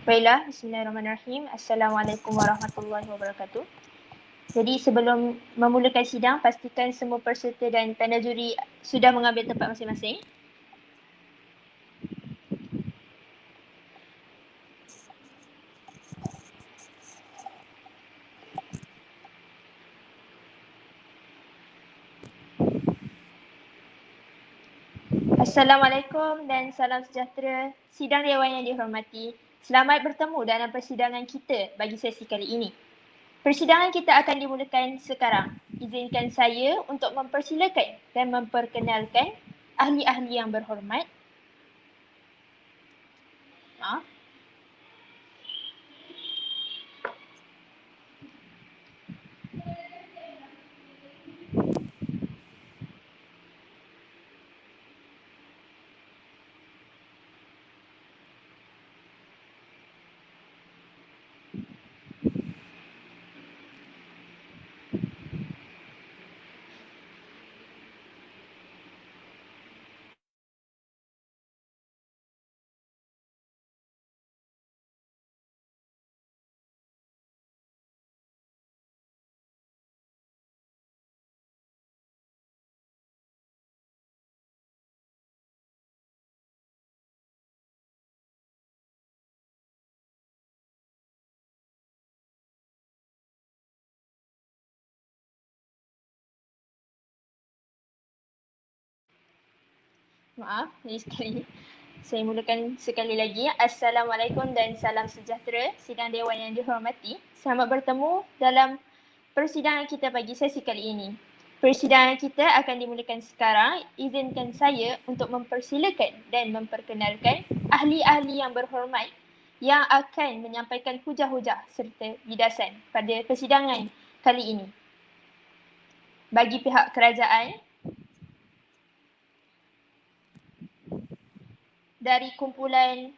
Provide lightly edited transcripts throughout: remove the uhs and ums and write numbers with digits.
Baiklah, bismillahirrahmanirrahim. Assalamualaikum warahmatullahi wabarakatuh. Jadi sebelum memulakan sidang, pastikan semua peserta dan panel juri sudah mengambil tempat masing-masing. Assalamualaikum dan salam sejahtera sidang Dewan yang dihormati. Selamat bertemu dalam persidangan kita bagi sesi kali ini. Persidangan kita akan dimulakan sekarang. Izinkan saya untuk mempersilakan dan memperkenalkan ahli-ahli yang berhormat. Maaf. Maaf, lagi sekali. Saya mulakan sekali lagi. Assalamualaikum dan salam sejahtera sidang Dewan yang dihormati. Selamat bertemu dalam persidangan kita pagi sesi kali ini. Persidangan kita akan dimulakan sekarang. Izinkan saya untuk mempersilakan dan memperkenalkan ahli-ahli yang berhormat yang akan menyampaikan hujah-hujah serta bidasan pada persidangan kali ini. Bagi pihak kerajaan, dari kumpulan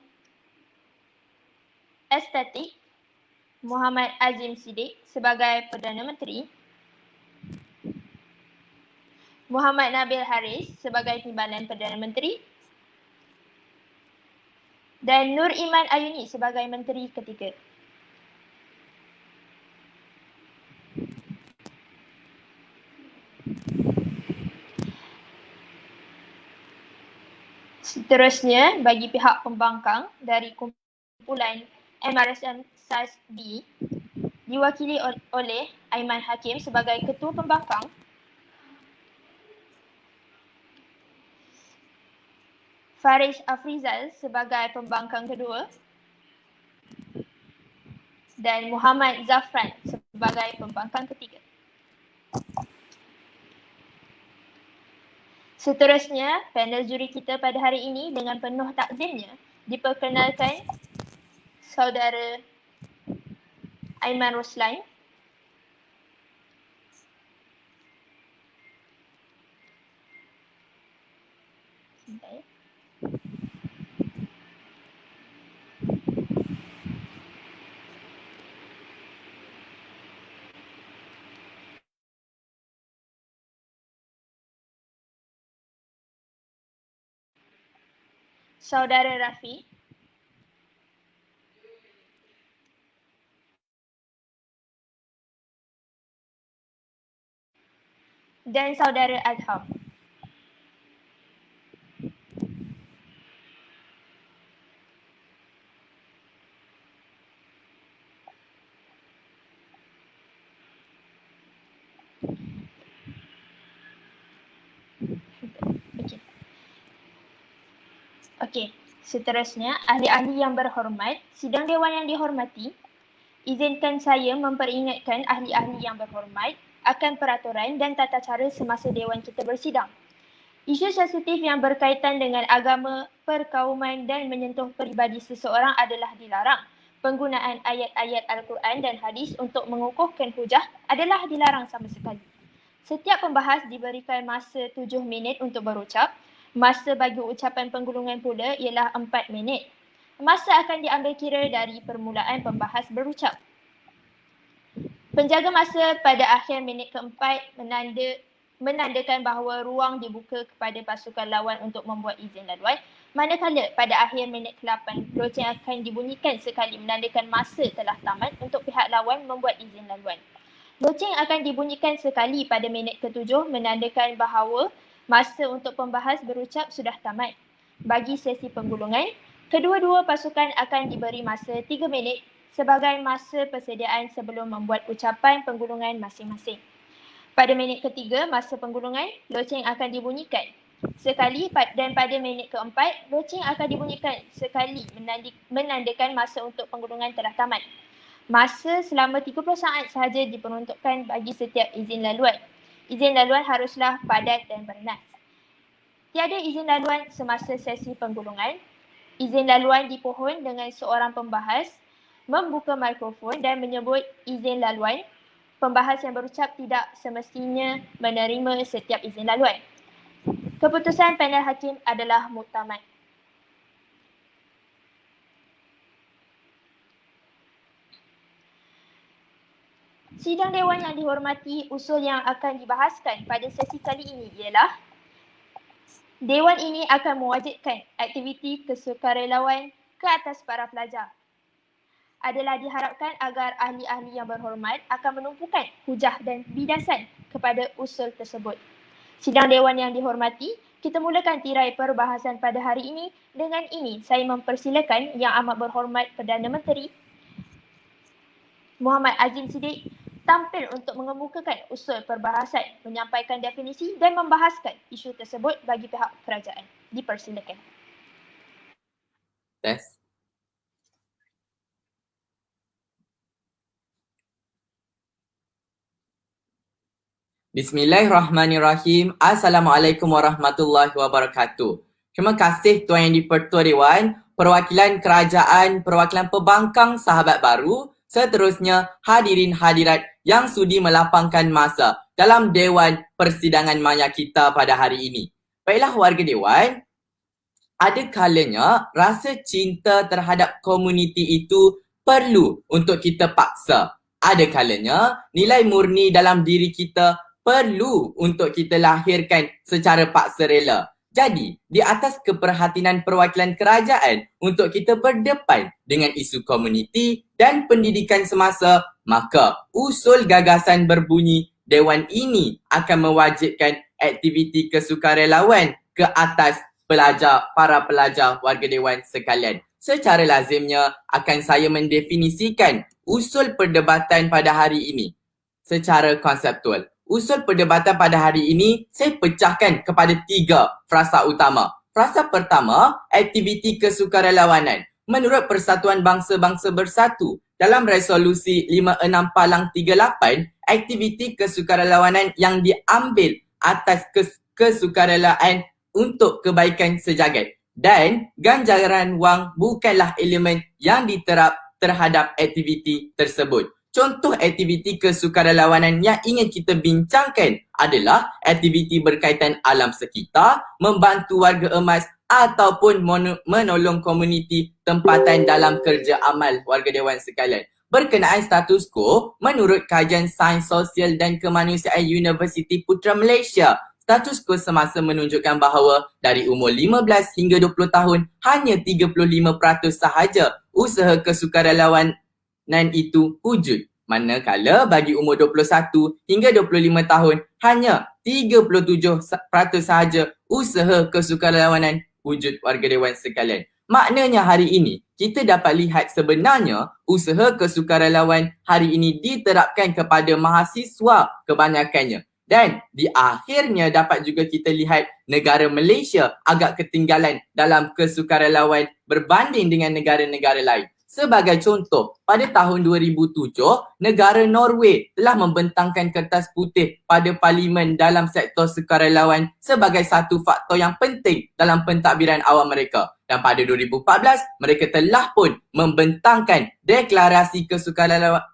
estetik, Muhammad Azim Siddiq sebagai Perdana Menteri, Muhammad Nabil Haris sebagai Timbalan Perdana Menteri, dan Nur Iman Ayuni sebagai Menteri Ketiga. Seterusnya, bagi pihak pembangkang dari kumpulan MRSM SASD diwakili oleh Aiman Hakim sebagai Ketua Pembangkang, Farish Afrizal sebagai Pembangkang Kedua, dan Muhammad Zafran sebagai Pembangkang Ketiga. Seterusnya, panel juri kita pada hari ini dengan penuh takzimnya diperkenalkan Saudara Aiman Ruslan, Saudara Rafi, dan Saudara Adham. Okey, seterusnya ahli-ahli yang berhormat, sidang Dewan yang dihormati, izinkan saya memperingatkan ahli-ahli yang berhormat akan peraturan dan tata cara semasa Dewan kita bersidang. Isu sensitif yang berkaitan dengan agama, perkauman dan menyentuh peribadi seseorang adalah dilarang. Penggunaan ayat-ayat Al-Quran dan hadis untuk mengukuhkan hujah adalah dilarang sama sekali. Setiap pembahas diberikan masa 7 minit untuk berucap. Masa bagi ucapan penggulungan pula ialah 4 minit. Masa akan diambil kira dari permulaan pembahas berucap. Penjaga masa pada akhir minit keempat menanda menandakan bahawa ruang dibuka kepada pasukan lawan untuk membuat izin laluan. Manakala pada akhir minit ke-8, loceng akan dibunyikan sekali menandakan masa telah tamat untuk pihak lawan membuat izin laluan. Loceng akan dibunyikan sekali pada minit ke-7 menandakan bahawa masa untuk pembahas berucap sudah tamat. Bagi sesi penggulungan, kedua-dua pasukan akan diberi masa 3 minit sebagai masa persediaan sebelum membuat ucapan penggulungan masing-masing. Pada minit ke-3 masa penggulungan, loceng akan dibunyikan sekali dan pada minit ke-4, loceng akan dibunyikan sekali menandakan masa untuk penggulungan telah tamat. Masa selama 30 saat sahaja diperuntukkan bagi setiap izin laluan. Izin laluan haruslah padat dan bernas. Tiada izin laluan semasa sesi penggulungan. Izin laluan dipohon dengan seorang pembahas membuka mikrofon dan menyebut izin laluan. Pembahas yang berucap tidak semestinya menerima setiap izin laluan. Keputusan panel hakim adalah muktamad. Sidang Dewan yang dihormati, usul yang akan dibahaskan pada sesi kali ini ialah Dewan ini akan mewajibkan aktiviti kesukarelawan ke atas para pelajar. Adalah diharapkan agar ahli-ahli yang berhormat akan menumpukan hujah dan bidasan kepada usul tersebut. Sidang Dewan yang dihormati, kita mulakan tirai perbahasan pada hari ini. Dengan ini, saya mempersilakan Yang Amat Berhormat Perdana Menteri Muhammad Azim Siddiq tampil untuk mengemukakan usul perbahasan, menyampaikan definisi dan membahaskan isu tersebut bagi pihak kerajaan. Dipersilakan. Test. Bismillahirrahmanirrahim. Assalamualaikum warahmatullahi wabarakatuh. Terima kasih Tuan Yang di-Pertua Dewan, perwakilan kerajaan, perwakilan pembangkang sahabat baru, seterusnya hadirin hadirat yang sudi melapangkan masa dalam Dewan Persidangan Maya kita pada hari ini. Baiklah warga Dewan, ada kalanya rasa cinta terhadap komuniti itu perlu untuk kita paksa. Ada kalanya nilai murni dalam diri kita perlu untuk kita lahirkan secara paksa rela. Jadi, di atas keperhatian perwakilan kerajaan untuk kita berdepan dengan isu komuniti dan pendidikan semasa, maka usul gagasan berbunyi Dewan ini akan mewajibkan aktiviti kesukarelawan ke atas para pelajar warga Dewan sekalian. Secara lazimnya akan saya mendefinisikan usul perdebatan pada hari ini secara konseptual. Usul perdebatan pada hari ini saya pecahkan kepada 3 frasa utama. Frasa pertama, aktiviti kesukarelawanan. Menurut Persatuan Bangsa-Bangsa Bersatu, dalam resolusi 56-38, aktiviti kesukarelawanan yang diambil atas kesukarelaan untuk kebaikan sejagat. Dan ganjaran wang bukanlah elemen yang diterap terhadap aktiviti tersebut. Contoh aktiviti kesukarelawanan yang ingin kita bincangkan adalah aktiviti berkaitan alam sekitar, membantu warga emas ataupun menolong komuniti tempatan dalam kerja amal warga Dewan sekalian. Berkenaan status quo, menurut kajian Sains Sosial dan Kemanusiaan Universiti Putra Malaysia, status quo semasa menunjukkan bahawa dari umur 15 hingga 20 tahun, hanya 35% sahaja usaha kesukarelawanan itu wujud. Manakala bagi umur 21 hingga 25 tahun, hanya 37% sahaja usaha kesukarelawanan wujud warga Dewan sekalian. Maknanya hari ini, kita dapat lihat sebenarnya usaha kesukarelawan hari ini diterapkan kepada mahasiswa kebanyakannya. Dan di akhirnya dapat juga kita lihat negara Malaysia agak ketinggalan dalam kesukarelawan berbanding dengan negara-negara lain. Sebagai contoh, pada tahun 2007, negara Norway telah membentangkan kertas putih pada parlimen dalam sektor sukarelawan sebagai satu faktor yang penting dalam pentadbiran awam mereka. Dan pada 2014, mereka telah pun membentangkan deklarasi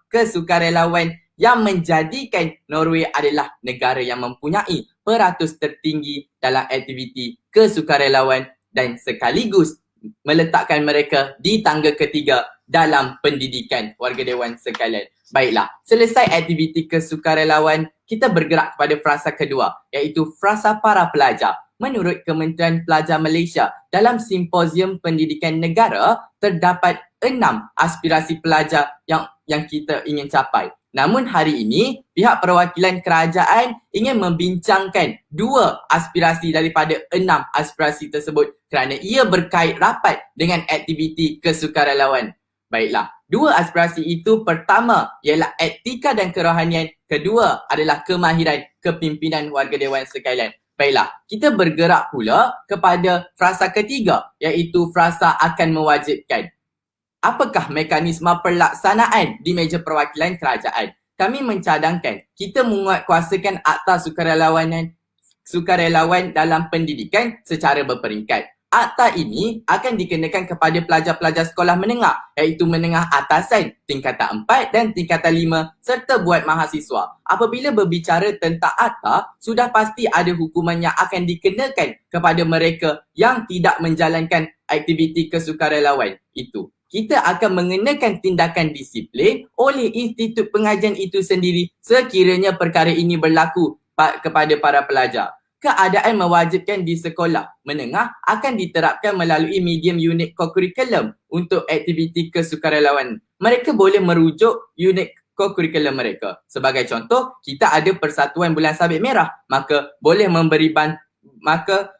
kesukarelawan yang menjadikan Norway adalah negara yang mempunyai peratus tertinggi dalam aktiviti kesukarelawan dan sekaligus meletakkan mereka di tangga ketiga dalam pendidikan warga dewan sekalian. Baiklah, selesai aktiviti kesukarelawan, kita bergerak kepada frasa kedua iaitu frasa para pelajar. Menurut Kementerian Pelajar Malaysia, dalam Simposium Pendidikan Negara terdapat 6 aspirasi pelajar yang kita ingin capai. Namun hari ini, pihak perwakilan kerajaan ingin membincangkan 2 aspirasi daripada 6 aspirasi tersebut kerana ia berkait rapat dengan aktiviti kesukarelawan. Baiklah, 2 aspirasi itu pertama ialah etika dan kerohanian, kedua adalah kemahiran kepimpinan warga dewan sekalian. Baiklah, kita bergerak pula kepada frasa ketiga iaitu frasa akan mewajibkan. Apakah mekanisme pelaksanaan di meja perwakilan kerajaan? Kami mencadangkan kita menguatkuasakan akta sukarelawan dalam pendidikan secara berperingkat. Akta ini akan dikenakan kepada pelajar-pelajar sekolah menengah iaitu menengah atasan tingkatan 4 dan tingkatan 5 serta buat mahasiswa. Apabila berbicara tentang akta, sudah pasti ada hukuman yang akan dikenakan kepada mereka yang tidak menjalankan aktiviti kesukarelawan itu. Kita akan mengenakan tindakan disiplin oleh institut pengajian itu sendiri sekiranya perkara ini berlaku kepada para pelajar. Keadaan mewajibkan di sekolah menengah akan diterapkan melalui medium unit co-curriculum untuk aktiviti kesukarelawan. Mereka boleh merujuk unit co-curriculum mereka. Sebagai contoh, kita ada Persatuan Bulan Sabit Merah, maka boleh memberi maka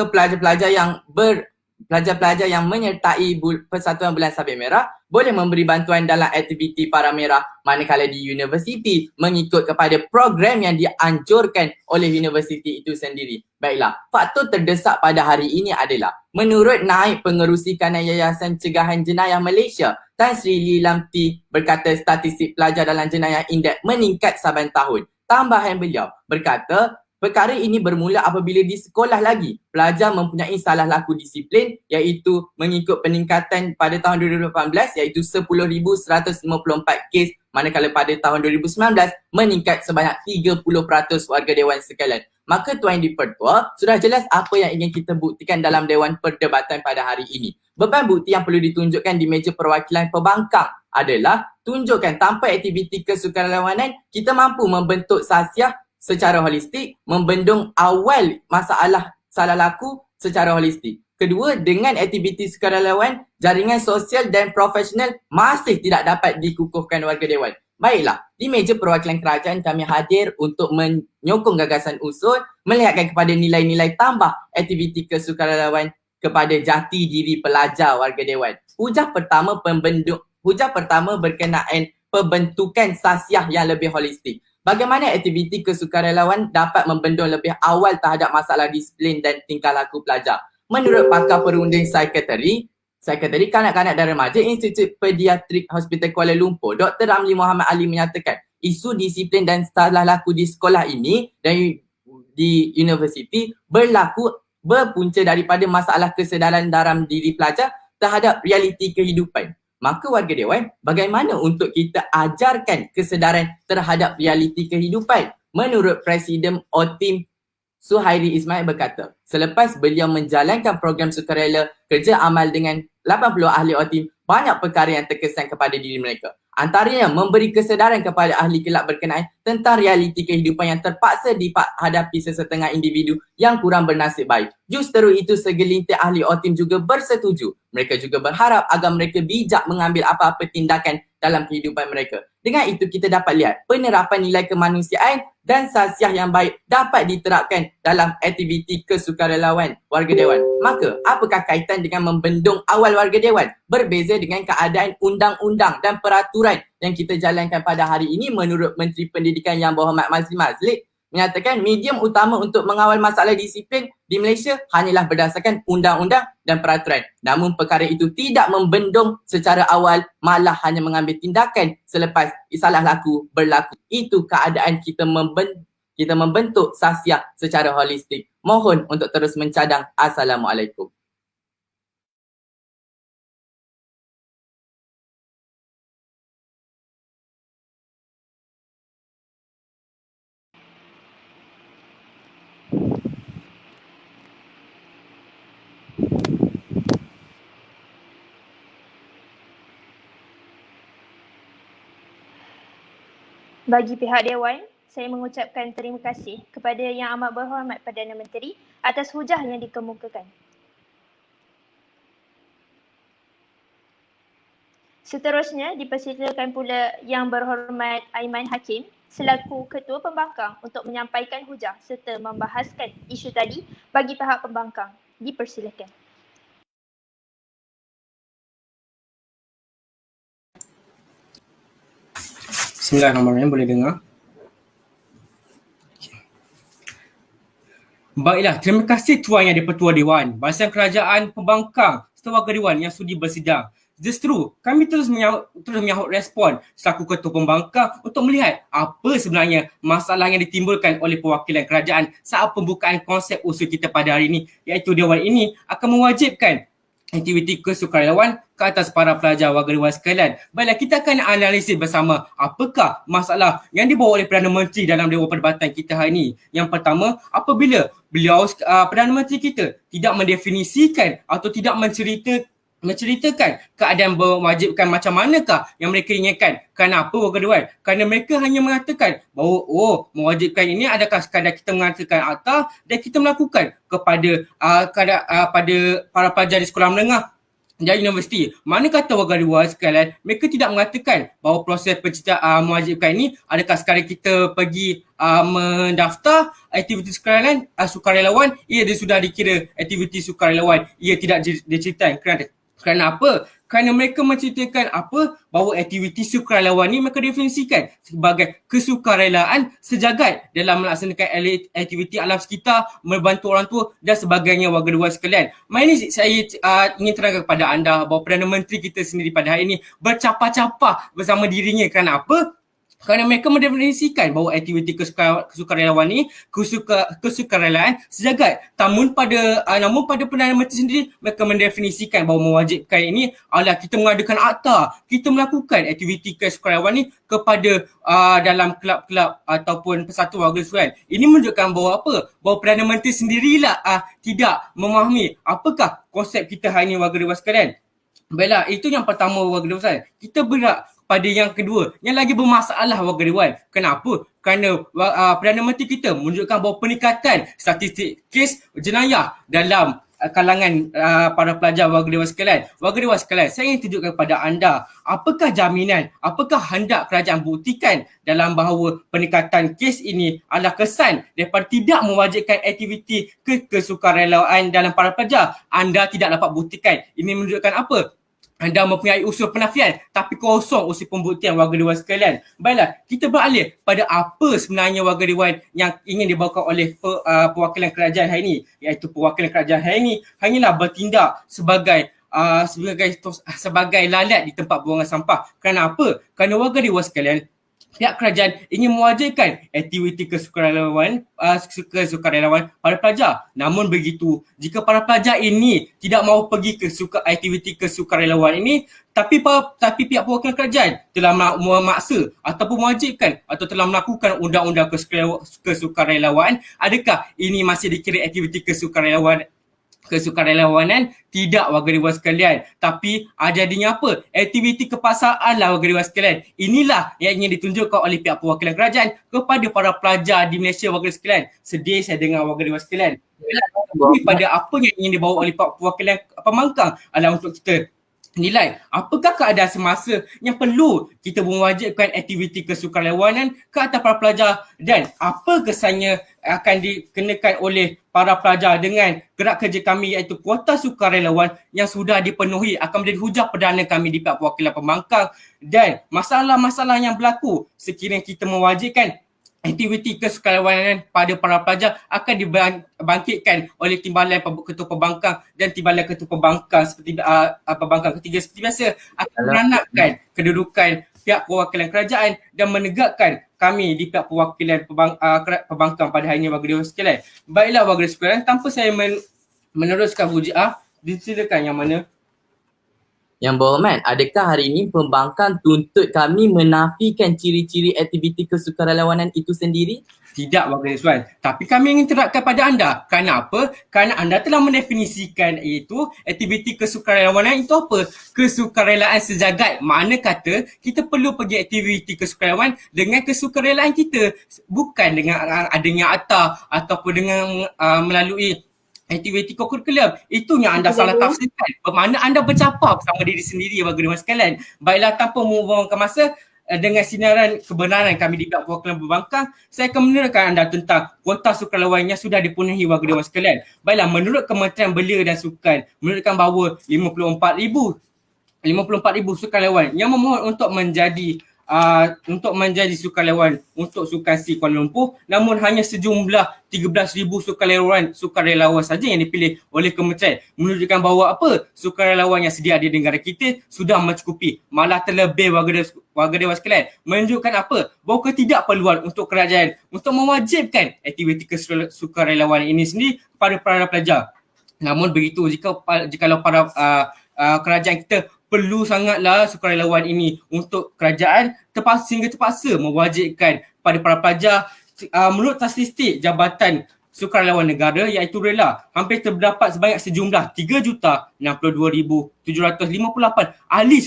pelajar-pelajar yang menyertai Persatuan Bulan Sabit Merah boleh memberi bantuan dalam aktiviti para merah manakala di universiti mengikut kepada program yang dianjurkan oleh universiti itu sendiri. Baiklah, faktor terdesak pada hari ini adalah menurut Naib Pengerusi Kanan Yayasan Cegahan Jenayah Malaysia, Tan Sri Lilam T berkata statistik pelajar dalam jenayah indeks meningkat saban tahun. Tambahan beliau berkata, perkara ini bermula apabila di sekolah lagi, pelajar mempunyai salah laku disiplin iaitu mengikut peningkatan pada tahun 2018 iaitu 10,154 kes, manakala pada tahun 2019 meningkat sebanyak 30% warga dewan sekalian. Maka Tuan Yang di-Pertua, sudah jelas apa yang ingin kita buktikan dalam Dewan Perdebatan pada hari ini. Beban bukti yang perlu ditunjukkan di meja perwakilan pembangkang adalah tunjukkan tanpa aktiviti kesukarelawanan, kita mampu membentuk sasiah secara holistik, membendung awal masalah salah laku secara holistik. Kedua, dengan aktiviti sukarelawan, jaringan sosial dan profesional masih tidak dapat dikukuhkan warga dewan. Baiklah, di meja perwakilan kerajaan kami hadir untuk menyokong gagasan usul, melihatkan kepada nilai-nilai tambah aktiviti kesukarelawan kepada jati diri pelajar warga dewan. Hujah pertama berkenaan pembentukan sasiah yang lebih holistik. Bagaimana aktiviti kesukarelawan dapat membendung lebih awal terhadap masalah disiplin dan tingkah laku pelajar? Menurut pakar perunding Sekretari Kanak-Kanak dan Remaja Institut Pediatrik Hospital Kuala Lumpur, Dr. Ramli Muhammad Ali menyatakan isu disiplin dan salah laku di sekolah ini dan di universiti berpunca daripada masalah kesedaran dalam diri pelajar terhadap realiti kehidupan. Maka warga dewan, bagaimana untuk kita ajarkan kesedaran terhadap realiti kehidupan? Menurut Presiden OTIM Suhairi Ismail berkata, selepas beliau menjalankan program sukarela kerja amal dengan 80 ahli OTIM, banyak perkara yang terkesan kepada diri mereka. Antaranya memberi kesedaran kepada ahli kelab berkenaan tentang realiti kehidupan yang terpaksa dihadapi sesetengah individu yang kurang bernasib baik. Justru itu segelintir ahli OTIM juga bersetuju. Mereka juga berharap agar mereka bijak mengambil apa-apa tindakan dalam kehidupan mereka. Dengan itu kita dapat lihat penerapan nilai kemanusiaan dan sasiah yang baik dapat diterapkan dalam aktiviti kesukarelawan warga dewan. Maka, apakah kaitan dengan membendung awal warga dewan? Berbeza dengan keadaan undang-undang dan peraturan yang kita jalankan pada hari ini menurut Menteri Pendidikan Yang Berhormat Mazli Mazlik menyatakan medium utama untuk mengawal masalah disiplin di Malaysia hanyalah berdasarkan undang-undang dan peraturan. Namun perkara itu tidak membendung secara awal, malah hanya mengambil tindakan selepas salah laku berlaku. Itu keadaan kita membentuk sasiah secara holistik. Mohon untuk terus mencadang. Assalamualaikum. Bagi pihak Dewan, saya mengucapkan terima kasih kepada Yang Amat Berhormat Perdana Menteri atas hujah yang dikemukakan. Seterusnya, dipersilakan pula Yang Berhormat Aiman Hakim selaku Ketua Pembangkang untuk menyampaikan hujah serta membahaskan isu tadi bagi pihak pembangkang. Dipersilakan. Bismillahirrahmanirrahim, boleh dengar? Baiklah, terima kasih Tuan Yang di-Pertua Dewan, Barisan Kerajaan Pembangkang serta Warga Dewan yang sudi bersidang. Justru, kami terus menyahut respon selaku Ketua Pembangkang untuk melihat apa sebenarnya masalah yang ditimbulkan oleh perwakilan kerajaan saat pembukaan konsep usul kita pada hari ini, iaitu Dewan ini akan mewajibkan aktiviti kesukarelawan ke atas para pelajar warga dewan sekalian. Baiklah, kita akan analisis bersama apakah masalah yang dibawa oleh Perdana Menteri dalam Dewan Perdebatan kita hari ini. Yang pertama, apabila beliau Perdana Menteri kita tidak mendefinisikan atau tidak menceritakan keadaan mewajibkan macam manakah yang mereka inginkan. Kenapa warga dewan? Kerana mereka hanya mengatakan bahawa mewajibkan ini adakah sekadar kita mengatakan akta dan kita melakukan kepada pada para pelajar di sekolah menengah dan universiti. Mana kata warga dewan sekalian, mereka tidak mengatakan bahawa proses penciptaan mewajibkan ini adakah sekadar kita pergi mendaftar aktiviti sukarelawan, ia sudah dikira aktiviti sukarelawan, ia tidak diceritakan. Kerana apa? Kerana mereka menceritakan apa? Bahawa aktiviti sukarelawan ni mereka definisikan sebagai kesukarelaan sejagat dalam melaksanakan aktiviti alam sekitar, membantu orang tua dan sebagainya warga dewan sekalian. Mari ini saya ingin terangkan kepada anda bahawa Perdana Menteri kita sendiri pada hari ini bercapah-capah bersama dirinya. Kerana apa? Kerana mereka mendefinisikan bahawa aktiviti kesukarelawan ni kesukarelaan sejagat. Namun pada Perdana Menteri sendiri mereka mendefinisikan bahawa mewajibkan ini adalah kita mengadakan akta, kita melakukan aktiviti kesukarelawan ni kepada dalam kelab-kelab ataupun persatuan warga sekalian. Ini menunjukkan bahawa apa? Bahawa Perdana Menteri sendirilah tidak memahami apakah konsep kita hari ini warga dewan sekalian. Baiklah, itu yang pertama warga dewan sekalian. Kita berak pada yang kedua, yang lagi bermasalah warga dewan. Kenapa? Kerana Perdana Menteri kita menunjukkan bahawa peningkatan statistik kes jenayah dalam kalangan para pelajar warga dewan sekalian. Warga dewan sekalian, saya ingin tunjukkan kepada anda apakah jaminan, apakah hendak kerajaan buktikan dalam bahawa peningkatan kes ini adalah kesan daripada tidak mewajibkan aktiviti kesukarelawan dalam para pelajar. Anda tidak dapat buktikan. Ini menunjukkan apa? Anda mempunyai usul penafian tapi kosong usul pembuktian warga dewan sekalian. Baiklah, kita beralih pada apa sebenarnya warga dewan yang ingin dibawakan oleh perwakilan kerajaan hari ini, iaitu perwakilan kerajaan hari ini hanyalah bertindak sebagai lalat di tempat buangan sampah. Kerana apa? Kerana warga dewan sekalian, pihak kerajaan ingin mewajibkan aktiviti kesukarelawan para pelajar. Namun begitu, jika para pelajar ini tidak mahu pergi ke aktiviti kesukarelawan ini, tapi pihak perwakilan kerajaan telah memaksa ataupun mewajibkan atau telah melakukan undang-undang kesukarelawan, adakah ini masih dikira aktiviti kesukarelawanan? Tidak warga dewan sekalian. Tapi jadinya apa? Aktiviti kepaksaan lah warga dewan sekalian. Inilah yang ingin ditunjukkan oleh pihak perwakilan kerajaan kepada para pelajar di Malaysia warga sekalian. Sedih saya dengar warga dewan sekalian. Pada apa yang ingin dibawa oleh pihak perwakilan pembangkang adalah untuk kita nilai apakah keadaan semasa yang perlu kita mewajibkan aktiviti kesukarelawanan ke atas para pelajar dan apa kesannya akan dikenakan oleh para pelajar dengan gerak kerja kami iaitu kuota sukarelawan yang sudah dipenuhi akan menjadi hujah perdana kami di pihak perwakilan pembangkang. Dan masalah-masalah yang berlaku sekiranya kita mewajibkan aktiviti kesukarelawanan pada para pelajar akan dibangkitkan oleh Timbalan Ketua Pembangkang dan Timbalan Ketua Pembangkang seperti pembangkang ketiga seperti biasa akan menanamkan kedudukan pihak perwakilan kerajaan dan menegakkan kami di pihak perwakilan pembangkang pada hari ini warga dewan sekalian. Baiklah warga dewan sekalian, tanpa saya meneruskan hujah, disilakan yang mana? Yang berhormat, adakah hari ini pembangkang tuntut kami menafikan ciri-ciri aktiviti kesukarelawanan itu sendiri? Tidak warga Rizwan. Tapi kami ingin terapkan pada anda. Kerana apa? Kerana anda telah mendefinisikan iaitu aktiviti kesukarelawanan itu apa? Kesukarelaan sejagat. Makna kata kita perlu pergi aktiviti kesukarelawan dengan kesukarelaan kita. Bukan dengan adanya ATA ataupun dengan melalui aktiviti kokurikulum. Itu yang anda salah tafsirkan. Bermakna anda bercapap sama diri sendiri warga dewan sekalian. Baiklah, tanpa membuangkan masa, dengan sinaran kebenaran kami di pihak perwakilan pembangkang, saya akan menerangkan anda tentang kuota sukarelawan yang sudah dipenuhi warga dewan sekalian. Baiklah, menurut Kementerian Belia dan Sukan menunjukkan bahawa 54,000 sukarelawan yang memohon untuk menjadi sukarelawan untuk Sukan C Kuala Lumpur, namun hanya sejumlah 13,000 sukarelawan saja yang dipilih oleh kementerian, menunjukkan bahawa apa? Sukarelawan yang sedia ada di negara kita sudah mencukupi, malah terlebih warga dewan sekalian, menunjukkan apa? Bahawa ketidakperluan untuk kerajaan untuk mewajibkan aktiviti sukarelawan ini sendiri kepada para pelajar. Namun begitu, jikalau para kerajaan kita perlu sangatlah sukarelawan ini untuk kerajaan, sehingga terpaksa mewajibkan pada para pelajar. Menurut statistik Jabatan Sukarelawan Negara iaitu RELA, hampir terdapat sebanyak sejumlah 3,62,758 ahli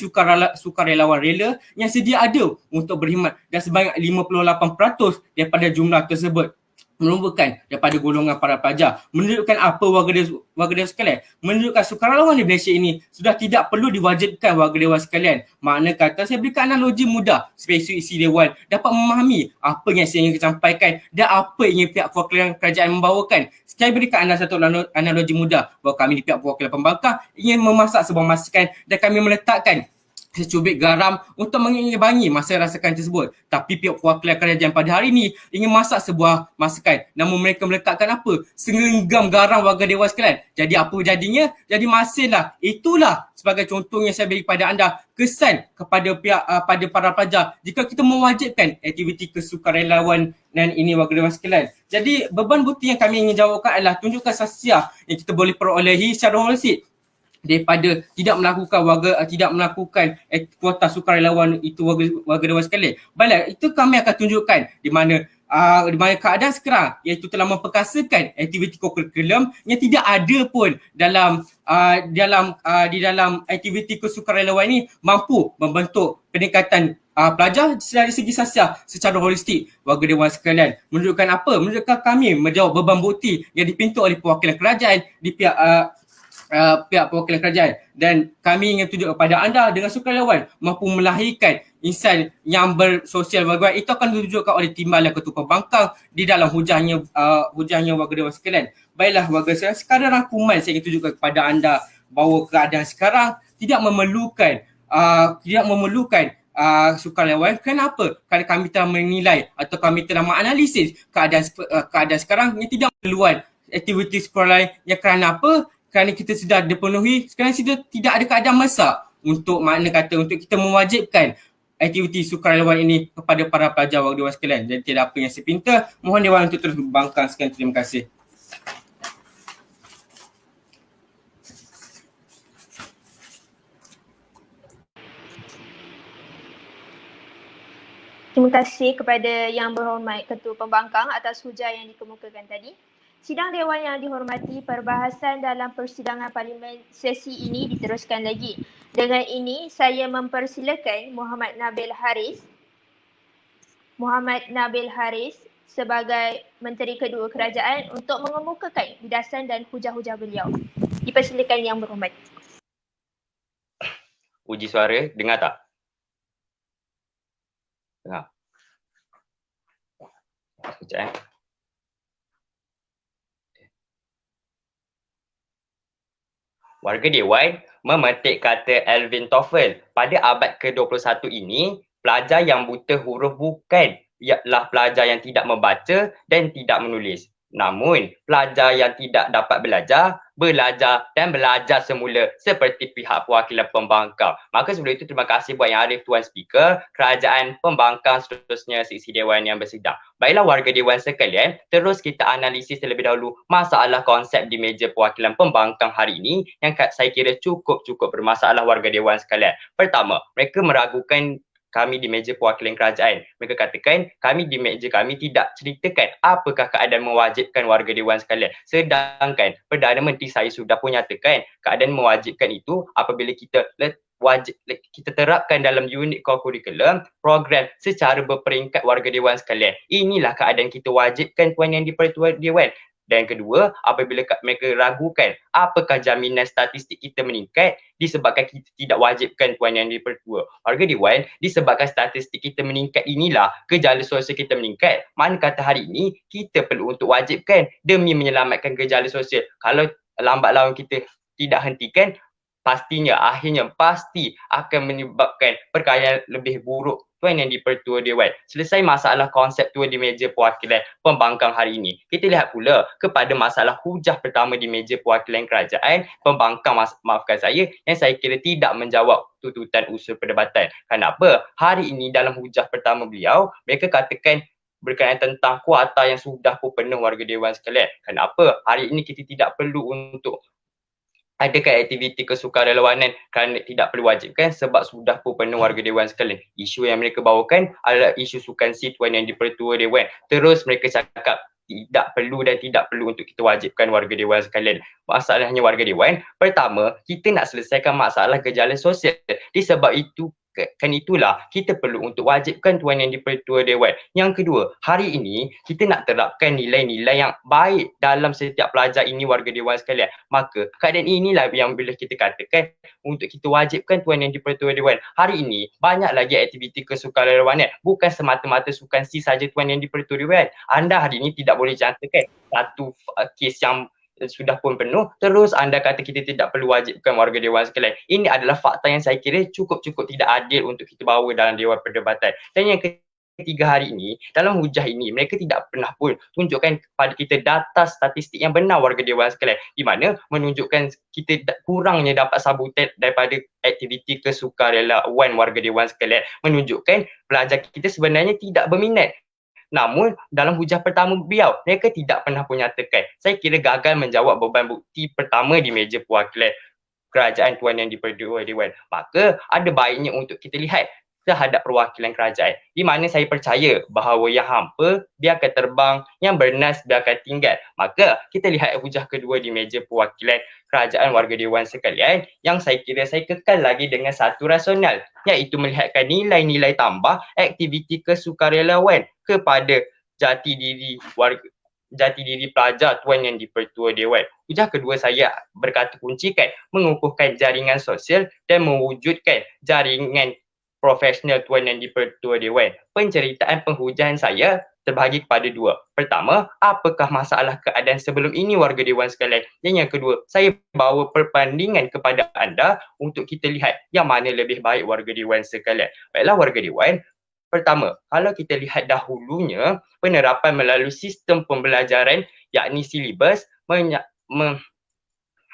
sukarelawan rela yang sedia ada untuk berkhidmat, dan sebanyak 58% daripada jumlah tersebut merupakan daripada golongan para pelajar. Menunjukkan apa warga dewan sekalian? Menunjukkan sukarelawan di Malaysia ini sudah tidak perlu diwajibkan warga dewan sekalian. Makna kata, saya berikan analogi mudah supaya isi dewan dapat memahami apa yang saya ingin sampaikan dan apa yang pihak perwakilan kerajaan membawakan. Saya berikan anda satu analogi mudah bahawa kami di pihak perwakilan pembangkang ingin memasak sebuah masakan dan kami meletakkan secubit garam untuk mengimbangi masa rasakan tersebut. Tapi pihak perwakilan kerajaan pada hari ini ingin masak sebuah masakan, namun mereka meletakkan apa? Segenggam garam warga dewan sekalian. Jadi apa jadinya? Jadi masinlah. Itulah sebagai contoh yang saya beri pada anda, kesan kepada pihak pada para pelajar jika kita mewajibkan aktiviti kesukarelawan dan ini warga dewan sekalian. Jadi beban bukti yang kami ingin jawabkan adalah tunjukkan sasia yang kita boleh perolehi secara holistik daripada tidak melakukan kuota sukarelawan itu warga dewan sekalian. Baiklah, itu kami akan tunjukkan di mana keadaan sekarang iaitu telah memperkasakan aktiviti kokurikulum yang tidak ada pun di dalam aktiviti kesukarelawan ini mampu membentuk peningkatan pelajar dari segi sasia secara holistik warga dewan sekalian. Menunjukkan apa? Menunjukkan kami menjawab beban bukti yang dipinta oleh perwakilan kerajaan di pihak perwakilan kerajaan, dan kami ingin tunjuk kepada anda dengan sukarelawan mampu melahirkan insan yang bersosial warga itu akan ditunjukkan oleh timbalan ketua pembangkang di dalam hujahnya warga dewan sekalian. Baiklah warga sekalian, sekadar rangkuman saya ingin tunjukkan kepada anda bahawa keadaan sekarang tidak memerlukan sukarelawan. Kenapa? Kerana kami telah menilai atau kami telah menganalisis keadaan sekarang yang tidak perluan aktiviti sukarelawan yang kerana apa? Kerana kita sudah dipenuhi, sekarang sudah tidak ada keadaan masak untuk untuk kita mewajibkan aktiviti sukarelawan ini kepada para pelajar warga dewan sekalian. Jadi tidak apa yang saya pinta, mohon dewan untuk terus membangkang. Sekian, terima kasih. Terima kasih kepada Yang Berhormat Ketua Pembangkang atas hujah yang dikemukakan tadi. Sidang Dewan yang dihormati, perbahasan dalam persidangan parlimen sesi ini diteruskan lagi. Dengan ini, saya mempersilakan Muhammad Nabil Haris sebagai Menteri Kedua Kerajaan untuk mengemukakan bidasan dan hujah-hujah beliau. Dipersilakan Yang Berhormat. Uji suara, dengar tak? Dengar. Sekejap. Warga Dewan memetik kata Alvin Toffel. Pada abad ke-21 ini, pelajar yang buta huruf bukan ialah pelajar yang tidak membaca dan tidak menulis. Namun, pelajar yang tidak dapat belajar dan belajar semula seperti pihak perwakilan pembangkang. Maka sebelum itu, terima kasih buat Yang Arif Tuan Speaker, kerajaan pembangkang, seterusnya sesi Dewan yang bersidang. Baiklah warga Dewan sekalian, terus kita analisis terlebih dahulu masalah konsep di meja perwakilan pembangkang hari ini yang saya kira cukup bermasalah warga Dewan sekalian. Pertama, mereka meragukan kami di meja perwakilan kerajaan. Mereka katakan kami di meja kami tidak ceritakan apakah keadaan mewajibkan warga dewan sekalian. Sedangkan Perdana Menteri saya sudah pun nyatakan keadaan mewajibkan itu apabila kita terapkan dalam unit core curriculum program secara berperingkat warga dewan sekalian. Inilah keadaan kita wajibkan Tuan Yang di-Pertua Dewan. Dan kedua, apabila mereka ragukan apakah jaminan statistik kita meningkat disebabkan kita tidak wajibkan Tuan Yang di-Pertua Warga Dewan, disebabkan statistik kita meningkat inilah gejala sosial kita meningkat. Mana kata hari ini kita perlu untuk wajibkan demi menyelamatkan gejala sosial. Kalau lambat laun kita tidak hentikan, pastinya akhirnya pasti akan menyebabkan perkara lebih buruk Tuan Yang di-Pertua Dewan. Selesai masalah konseptual di meja perwakilan pembangkang hari ini, kita lihat pula kepada masalah hujah pertama di meja perwakilan kerajaan pembangkang, maafkan saya, yang saya kira tidak menjawab tuntutan usul perdebatan. Kenapa? Hari ini dalam hujah pertama beliau, mereka katakan berkaitan tentang kuota yang sudah pun penuh warga dewan sekalian. Kenapa? Hari ini kita tidak perlu untuk adakan aktiviti kesukarelawanan kerana tidak perlu wajibkan sebab sudah pun penuh warga dewan sekalian. Isu yang mereka bawakan adalah isu sukan si Tuan Yang di-Pertua Dewan. Terus mereka cakap tidak perlu dan tidak perlu untuk kita wajibkan warga dewan sekalian. Masalahnya warga dewan, pertama, kita nak selesaikan masalah gejala sosial. Disebab itu itulah kita perlu untuk wajibkan Tuan Yang di-Pertua Dewan. Yang kedua, hari ini kita nak terapkan nilai-nilai yang baik dalam setiap pelajar ini warga dewan sekalian. Maka keadaan inilah yang bila kita katakan untuk kita wajibkan Tuan Yang di-Pertua Dewan. Hari ini banyak lagi aktiviti kesukarelawanan, bukan semata-mata sukan si saja Tuan Yang di-Pertua Dewan. Anda hari ini tidak boleh cantakan satu kes yang sudah pun penuh, terus anda kata kita tidak perlu wajibkan warga dewan sekalian. Ini adalah fakta yang saya kira cukup-cukup tidak adil untuk kita bawa dalam Dewan Perdebatan. Dan yang ketiga hari ini, dalam hujah ini, mereka tidak pernah pun tunjukkan kepada kita data statistik yang benar warga dewan sekalian, di mana menunjukkan kita kurangnya dapat sambutan daripada aktiviti kesukarelawan warga dewan sekalian, menunjukkan pelajar kita sebenarnya tidak berminat. Namun dalam hujah pertama beliau, mereka tidak pernah pun nyatakan. Saya kira gagal menjawab beban bukti pertama di meja perwakilan kerajaan Tuan Yang di-Pertua Dewan. Maka ada baiknya untuk kita lihat terhadap perwakilan kerajaan, di mana saya percaya bahawa yang hampa dia akan terbang, yang bernas dia akan tinggal. Maka kita lihat hujah kedua di meja perwakilan kerajaan warga dewan sekalian, yang saya kira saya kekal lagi dengan satu rasional, iaitu melihatkan nilai-nilai tambah aktiviti kesukarelawan kepada jati diri pelajar Tuan Yang di-Pertua Dewan. Hujah kedua saya berkata kuncikan mengukuhkan jaringan sosial dan mewujudkan jaringan profesional Tuan Yang di-Pertua Dewan. Penceritaan penghujahan saya terbahagi kepada dua. Pertama, apakah masalah keadaan sebelum ini warga dewan sekalian? Dan yang kedua, saya bawa perbandingan kepada anda untuk kita lihat yang mana lebih baik warga dewan sekalian. Baiklah warga dewan, pertama, kalau kita lihat dahulunya penerapan melalui sistem pembelajaran yakni silibus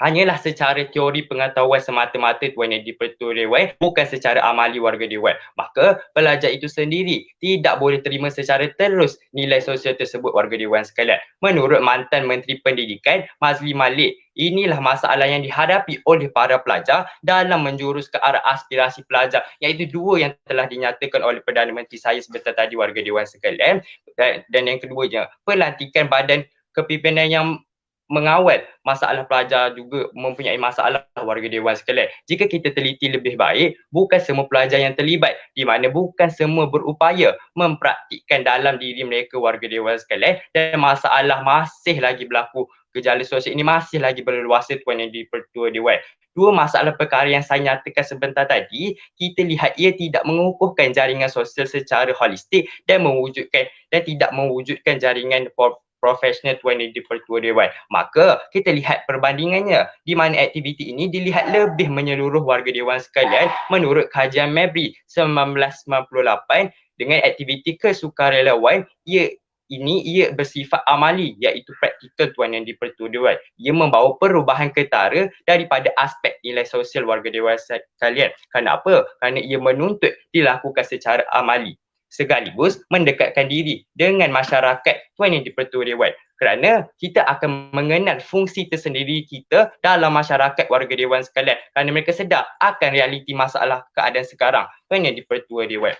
hanyalah secara teori pengetahuan semata-mata Tuan Yang di-Pertua Dewan, bukan secara amali warga dewan. Maka pelajar itu sendiri tidak boleh terima secara terus nilai sosial tersebut warga dewan sekalian. Menurut mantan Menteri Pendidikan Mazli Malik, inilah masalah yang dihadapi oleh para pelajar dalam menjurus ke arah aspirasi pelajar, iaitu dua yang telah dinyatakan oleh Perdana Menteri saya sebentar tadi warga dewan sekalian. Dan yang keduanya, pelantikan badan kepimpinan yang mengawal masalah pelajar juga mempunyai masalah warga dewan sekalian. Jika kita teliti lebih baik, bukan semua pelajar yang terlibat, di mana bukan semua berupaya mempraktikkan dalam diri mereka warga dewan sekalian, dan masalah masih lagi berlaku. Gejala sosial ini masih lagi berleluasa Tuan Yang di-Pertua Dewan. Dua masalah perkara yang saya nyatakan sebentar tadi, kita lihat ia tidak mengukuhkan jaringan sosial secara holistik dan tidak mewujudkan jaringan profesional Tuan Yang di-Pertua Dewan. Maka kita lihat perbandingannya, di mana aktiviti ini dilihat lebih menyeluruh warga dewan sekalian menurut kajian Mabry 1998 dengan aktiviti kesukarelawan ia bersifat amali, iaitu praktikal Tuan Yang di-Pertua Dewan. Ia membawa perubahan ketara daripada aspek nilai sosial warga dewan sekalian. Kenapa? Kerana ia menuntut dilakukan secara amali, sekaligus mendekatkan diri dengan masyarakat Tuan Yang di-Pertua Dewan. Kerana kita akan mengenal fungsi tersendiri kita dalam masyarakat warga dewan sekalian. Kerana mereka sedar akan realiti masalah keadaan sekarang Tuan Yang di-Pertua Dewan.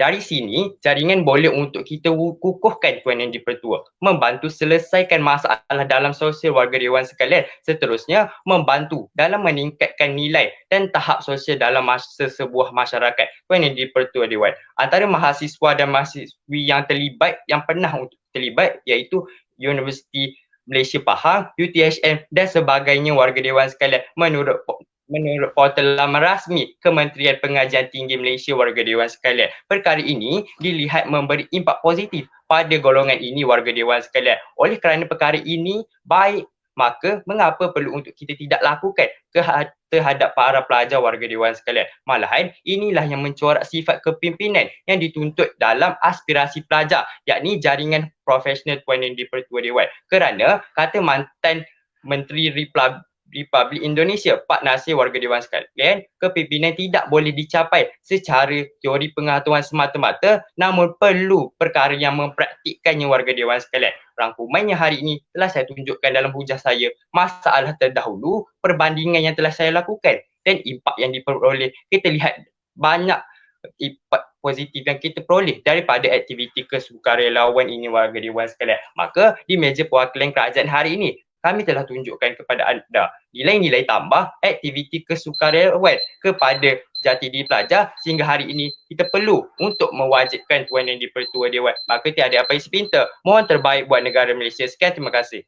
Dari sini, jaringan boleh untuk kita kukuhkan Tuan Yang di-Pertua, membantu selesaikan masalah dalam sosial warga dewan sekalian. Seterusnya, membantu dalam meningkatkan nilai dan tahap sosial dalam sebuah masyarakat. Tuan Yang di-Pertua Dewan, antara mahasiswa dan mahasiswi yang terlibat, yang pernah untuk terlibat, iaitu Universiti Malaysia Pahang, UTHM dan sebagainya warga dewan sekalian, menurut portal laman rasmi Kementerian Pengajian Tinggi Malaysia warga dewan sekalian. Perkara ini dilihat memberi impak positif pada golongan ini warga dewan sekalian. Oleh kerana perkara ini baik, maka mengapa perlu untuk kita tidak lakukan terhadap para pelajar warga dewan sekalian. Malahan inilah yang mencorak sifat kepimpinan yang dituntut dalam aspirasi pelajar, yakni jaringan profesional Tuan Yang di-Pertua Dewan. Kerana kata mantan Menteri Republik Indonesia, Pak Nasir warga dewan sekalian, kepimpinan tidak boleh dicapai secara teori pengetahuan semata-mata, namun perlu perkara yang mempraktikkannya warga dewan sekalian. Rangkumannya hari ini telah saya tunjukkan dalam hujah saya, masalah terdahulu, perbandingan yang telah saya lakukan dan impak yang diperoleh. Kita lihat banyak impak positif yang kita peroleh daripada aktiviti kesukarelawan ini warga dewan sekalian. Maka di meja perwakilan kerajaan hari ini, kami telah tunjukkan kepada anda nilai-nilai tambah aktiviti kesukarelawan kepada jati diri pelajar sehingga hari ini kita perlu untuk mewajibkan Tuan Yang di-Pertua Dewan. Maka tiada apa isi pinta. Mohon terbaik buat negara Malaysia. Sekian, terima kasih.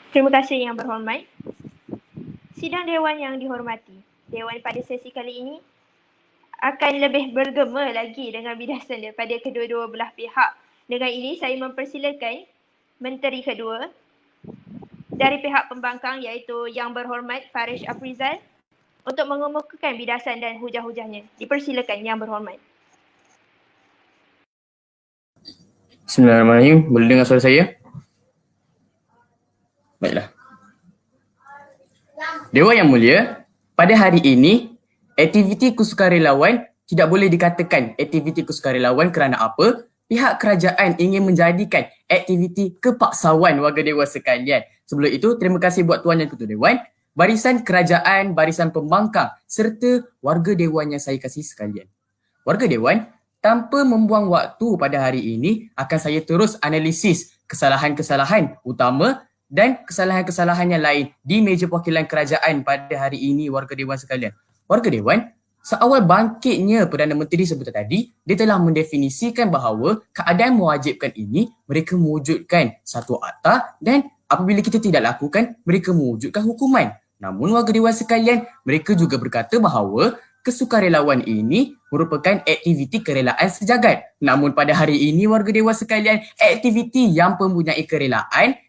Terima kasih Yang Berhormat. Sidang Dewan yang dihormati, Dewan pada sesi kali ini akan lebih bergema lagi dengan bidasan daripada kedua-dua belah pihak. Dengan ini saya mempersilakan Menteri kedua dari pihak pembangkang iaitu Yang Berhormat Farish Afrizal untuk mengemukakan bidasan dan hujah-hujahnya. Dipersilakan Yang Berhormat. Bismillahirrahmanirrahim. Boleh dengar suara saya? Baiklah. Dewan Yang Mulia, pada hari ini, aktiviti kesukarelawan tidak boleh dikatakan aktiviti kesukarelawan kerana apa? Pihak kerajaan ingin menjadikan aktiviti kepaksawan warga dewan sekalian. Sebelum itu, terima kasih buat Tuan Yang Ketua Dewan, barisan kerajaan, barisan pembangkang serta warga dewan yang saya kasih sekalian. Warga dewan, tanpa membuang waktu pada hari ini, akan saya terus analisis kesalahan-kesalahan utama dan kesalahan-kesalahan yang lain di meja perwakilan kerajaan pada hari ini warga dewan sekalian. Warga dewan, seawal bangkitnya Perdana Menteri sebentar tadi, dia telah mendefinisikan bahawa keadaan mewajibkan ini mereka mewujudkan satu akta dan apabila kita tidak lakukan, mereka mewujudkan hukuman. Namun warga dewan sekalian, mereka juga berkata bahawa kesukarelawan ini merupakan aktiviti kerelaan sejagat. Namun pada hari ini warga dewan sekalian, aktiviti yang mempunyai kerelaan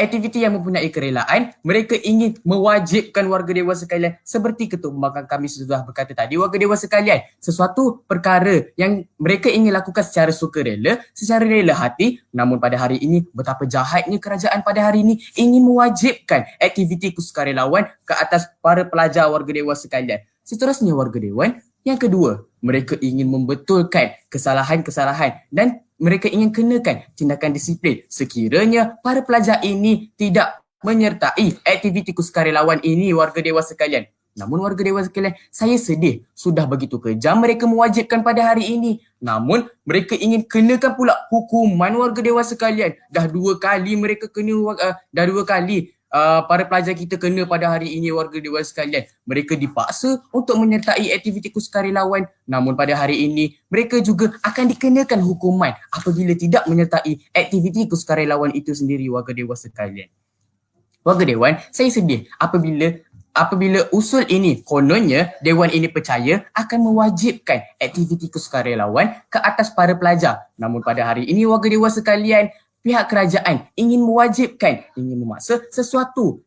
aktiviti yang mempunyai kerelaan, mereka ingin mewajibkan warga dewan sekalian seperti Ketua Pembangkang kami sudah berkata tadi, warga dewan sekalian, sesuatu perkara yang mereka ingin lakukan secara sukarela, secara rela hati, namun pada hari ini betapa jahatnya kerajaan pada hari ini ingin mewajibkan aktiviti kesukarelawan ke atas para pelajar warga dewan sekalian. Seterusnya warga dewan, yang kedua, mereka ingin membetulkan kesalahan-kesalahan dan mereka ingin kenakan tindakan disiplin sekiranya para pelajar ini tidak menyertai aktiviti kesukarelawan ini warga dewan sekalian. Namun warga dewan sekalian, saya sedih sudah begitu kejam mereka mewajibkan pada hari ini. Namun mereka ingin kenakan pula hukuman warga dewan sekalian. Dah dua kali para pelajar kita kena pada hari ini warga dewan sekalian. Mereka dipaksa untuk menyertai aktiviti kesukarelawan, namun pada hari ini mereka juga akan dikenakan hukuman apabila tidak menyertai aktiviti kesukarelawan itu sendiri warga dewan sekalian. Warga dewan, saya sedih apabila usul ini kononnya dewan ini percaya akan mewajibkan aktiviti kesukarelawan ke atas para pelajar. Namun pada hari ini warga dewan sekalian, pihak kerajaan ingin mewajibkan, ingin memaksa sesuatu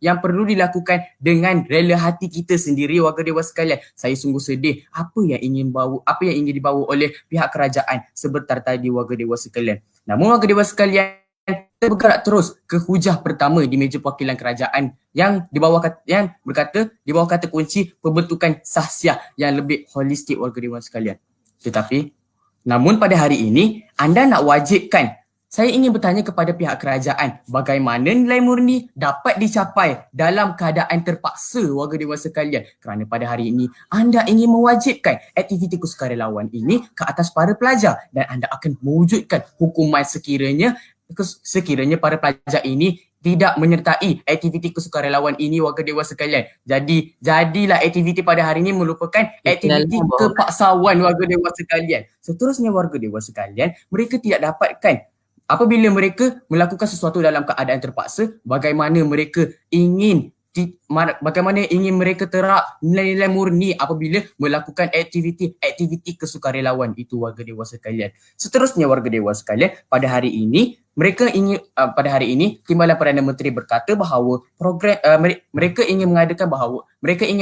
yang perlu dilakukan dengan rela hati kita sendiri warga dewan sekalian. Saya sungguh sedih apa yang ingin dibawa oleh pihak kerajaan sebentar tadi warga dewan sekalian. Namun warga dewan sekalian, kita bergerak terus ke hujah pertama di meja perwakilan kerajaan yang berkata di bawah kata kunci pembentukan sahsiah yang lebih holistik warga dewan sekalian. Namun pada hari ini, anda nak wajibkan Saya ingin bertanya kepada pihak kerajaan, bagaimana nilai murni dapat dicapai dalam keadaan terpaksa warga dewasa sekalian? Kerana pada hari ini anda ingin mewajibkan aktiviti kesukarelawan ini ke atas para pelajar dan anda akan mewujudkan hukuman sekiranya para pelajar ini tidak menyertai aktiviti kesukarelawan ini warga dewasa sekalian. Jadilah aktiviti pada hari ini merupakan aktiviti kepaksawan warga dewasa sekalian. Seterusnya warga dewasa sekalian, mereka tidak dapatkan apabila mereka melakukan sesuatu dalam keadaan terpaksa, bagaimana mereka terap nilai-nilai murni apabila melakukan aktiviti kesukarelawan itu warga dewasa sekalian. Seterusnya warga dewasa sekalian, pada hari ini Timbalan Perdana Menteri berkata bahawa mereka ingin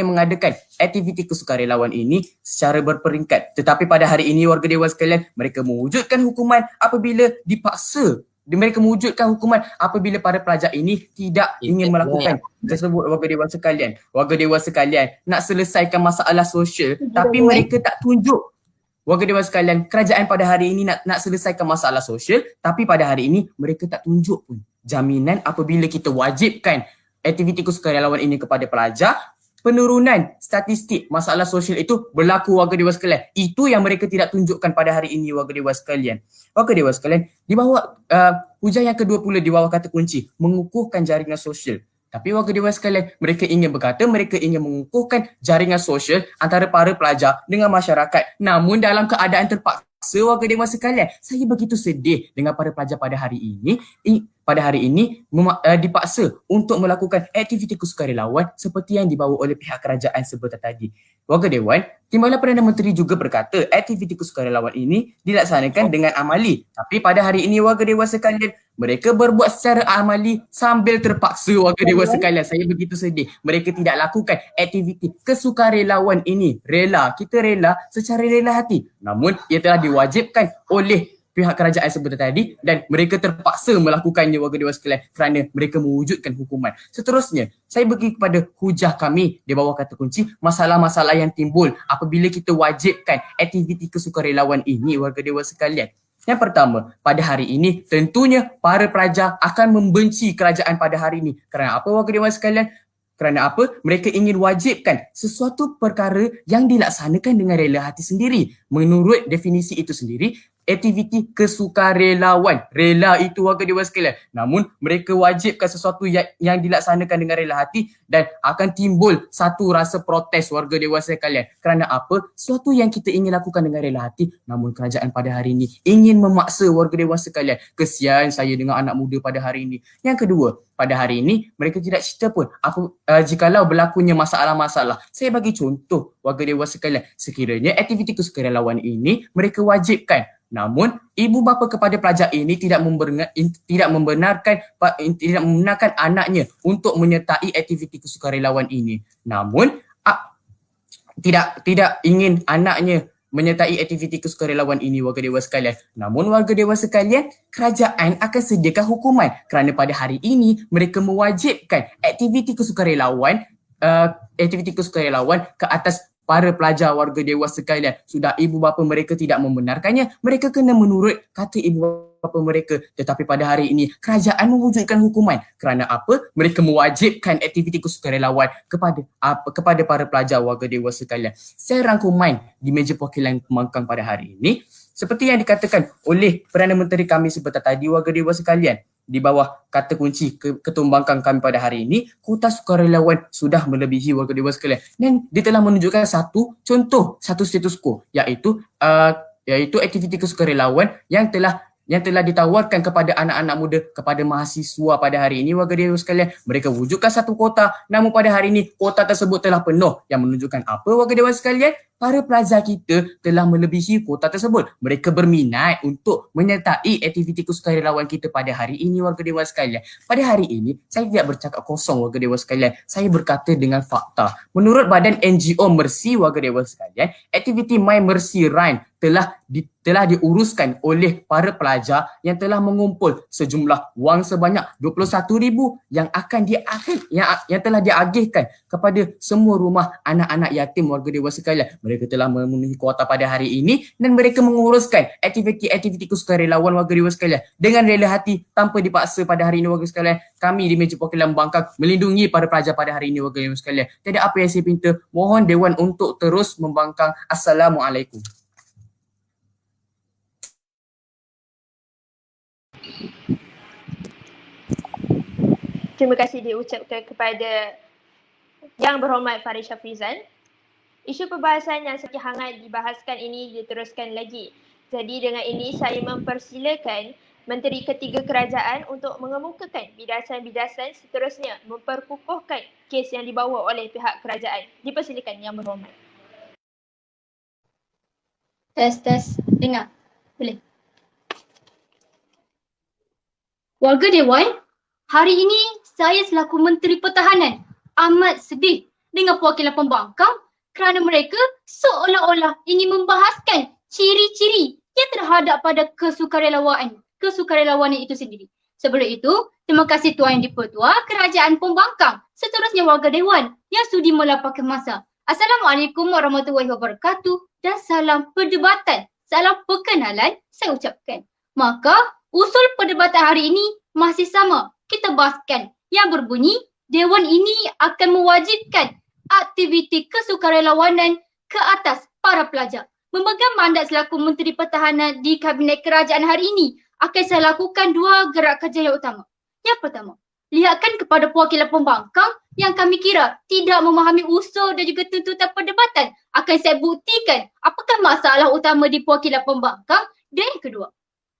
mengadakan aktiviti kesukarelawan ini secara berperingkat. Tetapi pada hari ini warga dewasa sekalian, mereka mewujudkan hukuman apabila dipaksa. Mereka mewujudkan hukuman apabila para pelajar ini tidak ingin melakukan tersebut warga dewasa sekalian. Warga dewasa sekalian nak selesaikan masalah sosial tapi mereka tak tunjuk. Warga dewasa sekalian, kerajaan pada hari ini nak selesaikan masalah sosial tapi pada hari ini mereka tak tunjuk pun jaminan apabila kita wajibkan aktiviti kesukarelawan ini kepada pelajar, penurunan statistik masalah sosial itu berlaku warga dewasa sekalian. Itu yang mereka tidak tunjukkan pada hari ini warga dewasa sekalian. Warga dewasa sekalian, di bawah hujah yang ke-20 di bawah kata kunci mengukuhkan jaringan sosial. Tapi warga dewasa sekalian, mereka ingin mengukuhkan jaringan sosial antara para pelajar dengan masyarakat. Namun dalam keadaan terpaksa warga dewasa sekalian, saya begitu sedih dengan para pelajar pada hari ini dipaksa untuk melakukan aktiviti kesukarelawan seperti yang dibawa oleh pihak kerajaan sebentar tadi. Warga Dewan, Timbalan Perdana Menteri juga berkata aktiviti kesukarelawan ini dilaksanakan dengan amali. Tapi pada hari ini warga dewasa sekalian, mereka berbuat secara amali sambil terpaksa warga dewasa sekalian. Saya begitu sedih. Mereka tidak lakukan aktiviti kesukarelawan ini. Kita rela secara rela hati. Namun ia telah diwajibkan oleh pihak kerajaan sebentar tadi dan mereka terpaksa melakukannya warga dewasa sekalian kerana mereka mewujudkan hukuman. Seterusnya, saya pergi kepada hujah kami di bawah kata kunci masalah-masalah yang timbul apabila kita wajibkan aktiviti kesukarelawan ini warga dewasa sekalian. Yang pertama, pada hari ini tentunya para pelajar akan membenci kerajaan pada hari ini. Kerana apa warga dewasa sekalian? Kerana apa? Mereka ingin wajibkan sesuatu perkara yang dilaksanakan dengan rela hati sendiri. Menurut definisi itu sendiri, aktiviti kesukarelawan. Rela itu warga dewasa sekalian. Namun mereka wajibkan sesuatu yang dilaksanakan dengan rela hati dan akan timbul satu rasa protes warga dewasa sekalian. Kerana apa? Sesuatu yang kita ingin lakukan dengan rela hati, namun kerajaan pada hari ini ingin memaksa warga dewasa sekalian. Kesian saya dengan anak muda pada hari ini. Yang kedua, pada hari ini mereka tidak cerita pun jikalau berlakunya masalah-masalah. Saya bagi contoh warga dewasa sekalian. Sekiranya aktiviti kesukarelawan ini mereka wajibkan, namun ibu bapa kepada pelajar ini tidak membenarkan anaknya untuk menyertai aktiviti kesukarelawan ini. Namun tidak ingin anaknya menyertai aktiviti kesukarelawan ini warga dewasa sekalian. Namun warga dewasa sekalian, kerajaan akan sediakan hukuman kerana pada hari ini mereka mewajibkan aktiviti kesukarelawan ke atas para pelajar warga dewasa sekalian. Sudah ibu bapa mereka tidak membenarkannya, mereka kena menurut kata ibu bapa mereka. Tetapi pada hari ini kerajaan mewujudkan hukuman. Kerana apa? Mereka mewajibkan aktiviti kesukarelawan kepada para pelajar warga dewasa sekalian. Saya rangkuman di meja perwakilan pembangkang pada hari ini, seperti yang dikatakan oleh Perdana Menteri kami sebentar tadi warga dewasa sekalian, di bawah kata kunci ketua pembangkang kami pada hari ini, kuota sukarelawan sudah melebihi warga dewasa sekalian. Dan dia telah menunjukkan satu status quo, iaitu aktiviti kesukarelawan yang telah ditawarkan kepada anak-anak muda, kepada mahasiswa pada hari ini warga dewasa sekalian. Mereka wujudkan satu kuota, namun pada hari ini kuota tersebut telah penuh, yang menunjukkan apa warga dewasa sekalian? Para pelajar kita telah melebihi kuota tersebut. Mereka berminat untuk menyertai aktiviti kesukarelawan kita pada hari ini warga dewasa sekalian. Pada hari ini saya tidak bercakap kosong warga dewasa sekalian. Saya berkata dengan fakta. Menurut badan NGO Mercy warga dewasa sekalian, aktiviti My Mercy Run telah diuruskan oleh para pelajar yang telah mengumpul sejumlah wang sebanyak 21,000 yang telah diagihkan kepada semua rumah anak-anak yatim warga dewasa sekalian. Mereka telah memenuhi kuota pada hari ini dan mereka menguruskan aktiviti-aktiviti kesukarelawan warga dewan sekalian dengan rela hati tanpa dipaksa pada hari ini warga sekalian. Kami di Meja Perwakilan Pembangkang melindungi para pelajar pada hari ini warga dewan sekalian. Tiada apa yang saya minta, mohon Dewan untuk terus membangkang. Assalamualaikum. Terima kasih diucapkan kepada Yang Berhormat Farid Shafrizal. Isu perbahasan yang sekian hangat dibahaskan ini diteruskan lagi. Jadi dengan ini saya mempersilakan Menteri Ketiga Kerajaan untuk mengemukakan bidasan-bidasan seterusnya memperkukuhkan kes yang dibawa oleh pihak kerajaan. Dipersilakan Yang Berhormat. Tes. Dengar. Boleh. Warga Dewan, hari ini saya selaku Menteri Pertahanan amat sedih dengan perwakilan pembangkang kerana mereka seolah-olah ingin membahaskan ciri-ciri yang terhadap pada kesukarelawanan itu sendiri. Sebelum itu, terima kasih Tuan Yang di-Pertua Kerajaan Pembangkang, seterusnya warga Dewan yang sudi melapangkan masa. Assalamualaikum warahmatullahi wabarakatuh dan salam perdebatan, salam perkenalan saya ucapkan. Maka, usul perdebatan hari ini masih sama. Kita bahaskan yang berbunyi, Dewan ini akan mewajibkan aktiviti kesukarelawanan ke atas para pelajar. Memegang mandat selaku Menteri Pertahanan di Kabinet Kerajaan hari ini, akan saya lakukan dua gerak kerja yang utama. Yang pertama, lihatkan kepada perwakilan pembangkang yang kami kira tidak memahami usul dan juga tuntutan perdebatan. Akan saya buktikan apakah masalah utama di perwakilan pembangkang. Dan yang kedua,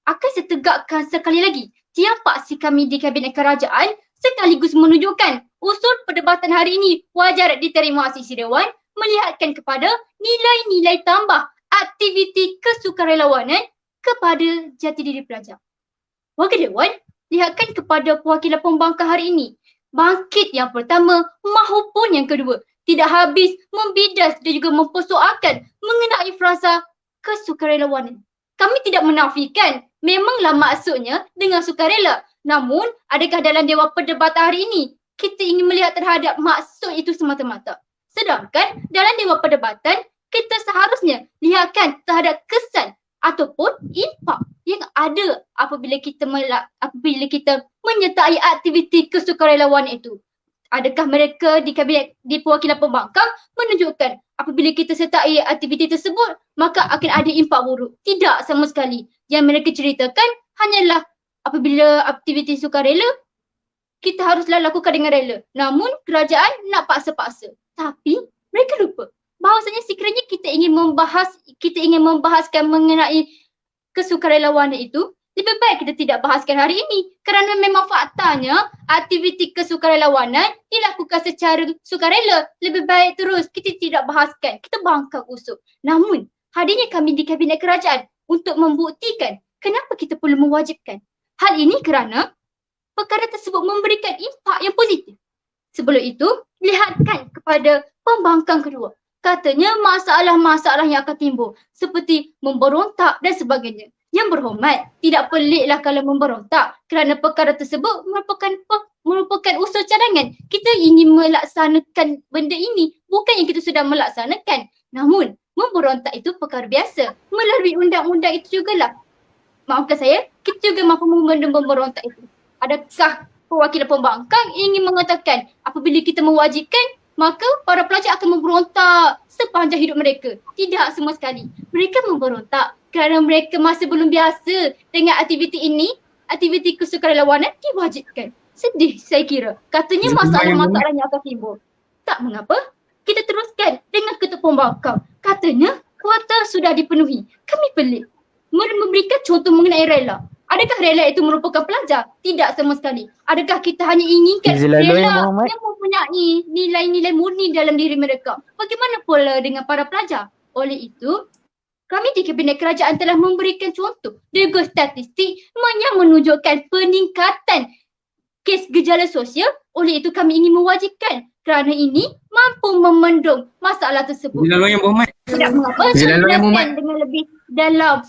akan saya tegakkan sekali lagi tiap paksi kami di Kabinet Kerajaan sekaligus menunjukkan usul perdebatan hari ini wajar diterima sisi Dewan melihatkan kepada nilai-nilai tambah aktiviti kesukarelawanan kepada jati diri pelajar. Warga Dewan, lihatkan kepada perwakilan pembangkang hari ini. Bangkit yang pertama maupun yang kedua tidak habis membidas dan juga mempersoalkan mengenai frasa kesukarelawanan. Kami tidak menafikan memanglah maksudnya dengan sukarela. Namun, adakah dalam Dewan Perdebatan hari ini kita ingin melihat terhadap maksud itu semata-mata? Sedangkan dalam Dewan Perdebatan, kita seharusnya lihatkan terhadap kesan ataupun impak yang ada apabila kita menyertai aktiviti kesukarelawanan itu. Adakah mereka di Kabinet di Perwakilan Pembangkang menunjukkan apabila kita sertai aktiviti tersebut maka akan ada impak buruk? Tidak sama sekali. Yang mereka ceritakan hanyalah apabila aktiviti sukarela kita haruslah lakukan dengan rela. Namun kerajaan nak paksa-paksa. Tapi mereka lupa bahawasanya sekiranya kita ingin membahaskan mengenai kesukarelawanan itu, lebih baik kita tidak bahaskan hari ini kerana memang faktanya aktiviti kesukarelawanan dilakukan secara sukarela. Lebih baik terus kita tidak bahaskan, kita bangkang usul. Namun hadirnya kami di Kabinet Kerajaan untuk membuktikan kenapa kita perlu mewajibkan. Hal ini kerana perkara tersebut memberikan impak yang positif. Sebelum itu, lihatkan kepada pembangkang kedua. Katanya masalah-masalah yang akan timbul seperti memberontak dan sebagainya. Yang berhormat, tidak peliklah kalau memberontak kerana perkara tersebut merupakan usul cadangan. Kita ingin melaksanakan benda ini, bukan yang kita sudah melaksanakan. Namun, memberontak itu perkara biasa. Melalui undang-undang itu jugalah. Maafkan saya, kita juga mampu memberontak itu. Adakah perwakilan pembangkang ingin mengatakan apabila kita mewajibkan, maka para pelajar akan memberontak sepanjang hidup mereka? Tidak sama sekali. Mereka memberontak kerana mereka masih belum biasa dengan aktiviti ini, aktiviti kesukarelawanan diwajibkan. Sedih saya kira. Katanya masalah-masalah yang akan timbul. Tak mengapa, kita teruskan dengan Ketua Pembangkang. Katanya kuota sudah dipenuhi. Kami pelik. Memberikan contoh mengenai rela. Adakah rela itu merupakan pelajar? Tidak sama sekali. Adakah kita hanya inginkan rela yang mempunyai nilai-nilai murni dalam diri mereka? Bagaimana pula dengan para pelajar? Oleh itu, kami di Kabinet Kerajaan telah memberikan contoh dengan statistik yang menunjukkan peningkatan kes gejala sosial. Oleh itu kami ingin mewajibkan kerana ini mampu memendung masalah tersebut. Yang berhormat. Tidak mengapa saya jelaskan dengan lebih dalam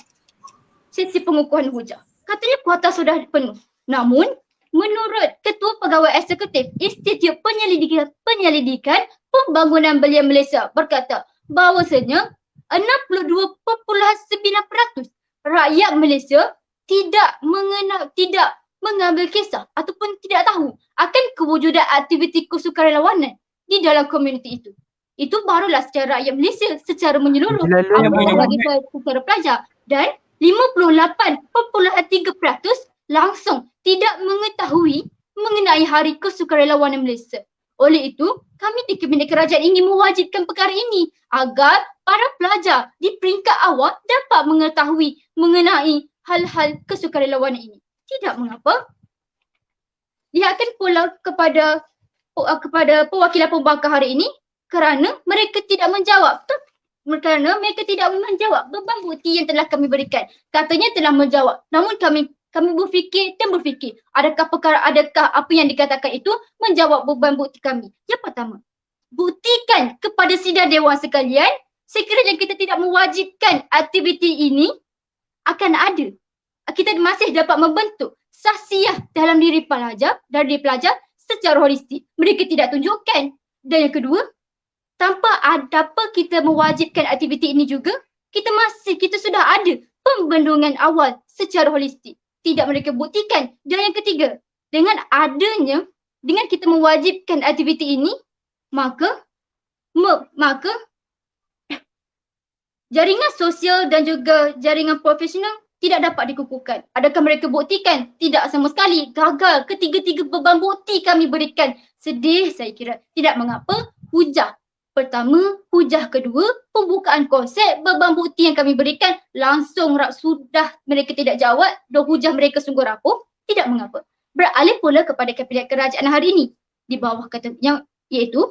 sesi pengukuhan hujah. Katanya kuota sudah penuh. Namun, menurut Ketua Pegawai Eksekutif Institut Penyelidikan Pembangunan Belia Malaysia berkata, bahawasanya 62.9% rakyat Malaysia tidak mengambil kisah ataupun tidak tahu akan kewujudan aktiviti kesukarelawanan di dalam komuniti itu. Itu barulah secara rakyat Malaysia secara menyeluruh, apatah lagi secara pelajar. Dan 58.3% langsung tidak mengetahui mengenai Hari Kesukarelawanan Malaysia. Oleh itu, kami di Kabinet Kerajaan ingin mewajibkan perkara ini agar para pelajar di peringkat awal dapat mengetahui mengenai hal-hal kesukarelawanan ini. Tidak mengapa. Lihatkan pula kepada perwakilan pembangkang hari ini kerana mereka tidak menjawab. Kerana mereka tidak menjawab beban bukti yang telah kami berikan. Katanya telah menjawab. Namun kami berfikir, adakah apa yang dikatakan itu menjawab beban bukti kami. Yang pertama, buktikan kepada sidang dewan sekalian sekiranya kita tidak mewajibkan aktiviti ini akan ada. Kita masih dapat membentuk sasiah dalam diri pelajar secara holistik. Mereka tidak tunjukkan. Dan yang kedua, tanpa apa kita mewajibkan aktiviti ini juga, kita sudah ada pembendungan awal secara holistik. Tidak mereka buktikan. Dan yang ketiga, dengan kita mewajibkan aktiviti ini, maka jaringan sosial dan juga jaringan profesional tidak dapat dikukuhkan. Adakah mereka buktikan? Tidak sama sekali. Gagal. Ketiga-tiga beban bukti kami berikan. Sedih saya kira. Tidak mengapa. Hujah pertama, hujah kedua, pembukaan konsep, beban bukti yang kami berikan langsung sudah mereka tidak jawab. Dan hujah mereka sungguh rapuh. Tidak mengapa. Beralih pula kepada Kabinet Kerajaan hari ini. Di bawah kata yang iaitu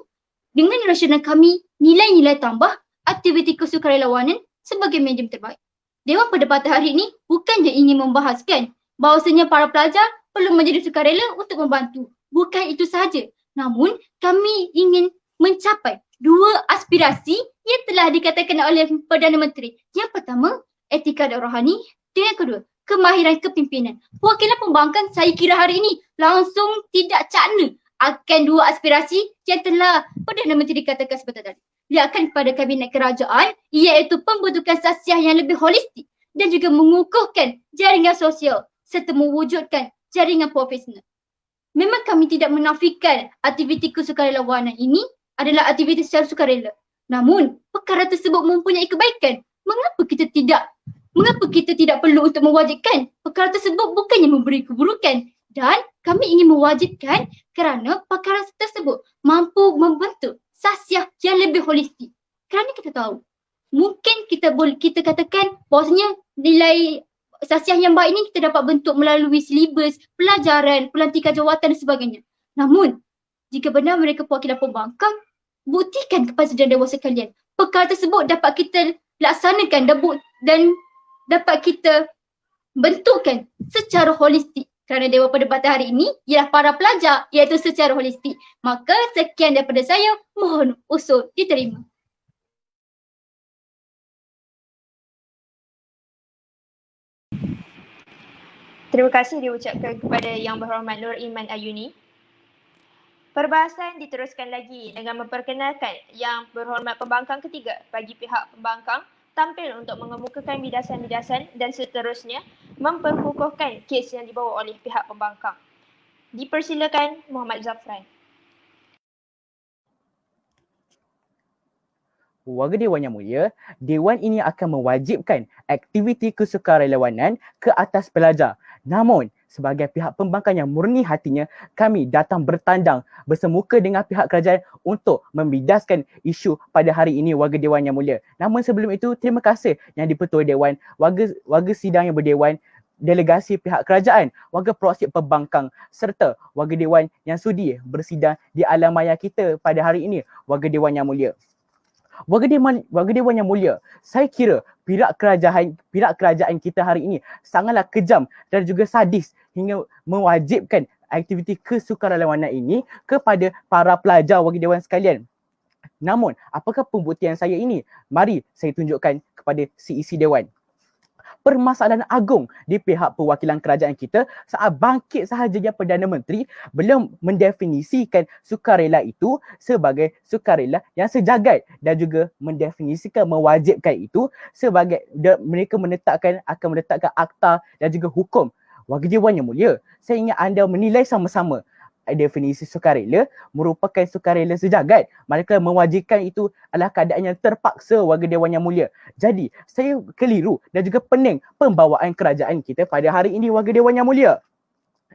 dengan rasional kami nilai-nilai tambah aktiviti kesukarelawanan sebagai medium terbaik. Dewan Perdebatan hari ini bukannya ingin membahaskan bahawasanya para pelajar perlu menjadi sukarela untuk membantu. Bukan itu sahaja. Namun kami ingin mencapai dua aspirasi yang telah dikatakan oleh Perdana Menteri. Yang pertama, etika dan rohani. Dan yang kedua, kemahiran kepimpinan. Perwakilan pembangkang saya kira hari ini langsung tidak cakna akan dua aspirasi yang telah Perdana Menteri dikatakan sebentar tadi. Lihatkan kepada Kabinet Kerajaan iaitu pembentukan sasiah yang lebih holistik dan juga mengukuhkan jaringan sosial serta mewujudkan jaringan profesional. Memang kami tidak menafikan aktiviti kesukarelawanan ini adalah aktiviti secara sukarela. Namun, perkara tersebut mempunyai kebaikan. Mengapa kita tidak perlu untuk mewajibkan? Perkara tersebut bukannya memberi keburukan. Dan kami ingin mewajibkan kerana perkara tersebut mampu membentuk sasiah yang lebih holistik. Kerana kita tahu, mungkin kita katakan bahawasanya nilai sasiah yang baik ini kita dapat bentuk melalui silibus, pelajaran, pelantikan jawatan dan sebagainya. Namun, jika benar mereka perwakilan pembangkang, buktikan kepada sidang dewan sekalian. Perkara tersebut dapat kita laksanakan dan dapat kita bentukkan secara holistik. Kerana Dewan Perdebatan hari ini ialah para pelajar iaitu secara holistik. Maka sekian daripada saya, mohon usul diterima. Terima kasih diucapkan kepada Yang Berhormat Nur Iman Ayuni. Perbahasan diteruskan lagi dengan memperkenalkan Yang Berhormat Pembangkang ketiga bagi pihak pembangkang tampil untuk mengemukakan bidasan-bidasan dan seterusnya memperkukuhkan kes yang dibawa oleh pihak pembangkang. Dipersilakan Muhammad Zafran. Warga Dewan Yang Mulia, Dewan ini akan mewajibkan aktiviti kesukarelawanan ke atas pelajar. Namun, sebagai pihak pembangkang yang murni hatinya, kami datang bertandang bersemuka dengan pihak kerajaan untuk membidaskan isu pada hari ini warga Dewan Yang Mulia. Namun sebelum itu, terima kasih Yang di-Pertua Dewan, warga sidang yang berdewan, delegasi pihak kerajaan, warga proaksi pembangkang serta warga Dewan yang sudi bersidang di alam maya kita pada hari ini, warga Dewan Yang Mulia. Warga Dewan Yang Mulia, saya kira pihak kerajaan kita hari ini sangatlah kejam dan juga sadis hingga mewajibkan aktiviti kesukarelawanan ini kepada para pelajar warga Dewan sekalian. Namun, apakah pembuktian saya ini? Mari saya tunjukkan kepada si isi Dewan. permasalahan agung di pihak perwakilan kerajaan kita saat bangkit sahajanya Perdana Menteri, beliau mendefinisikan sukarela itu sebagai sukarela yang sejagat dan juga mendefinisikan, mewajibkan itu sebagai mereka akan menetapkan akta dan juga hukum. Warga Dewan yang mulia, saya ingin anda menilai sama-sama definisi sukarela merupakan sukarela sejagat, manakala mewajibkan itu adalah keadaan yang terpaksa, warga Dewan yang mulia. Jadi saya keliru dan juga pening pembawaan kerajaan kita pada hari ini, warga Dewan yang mulia.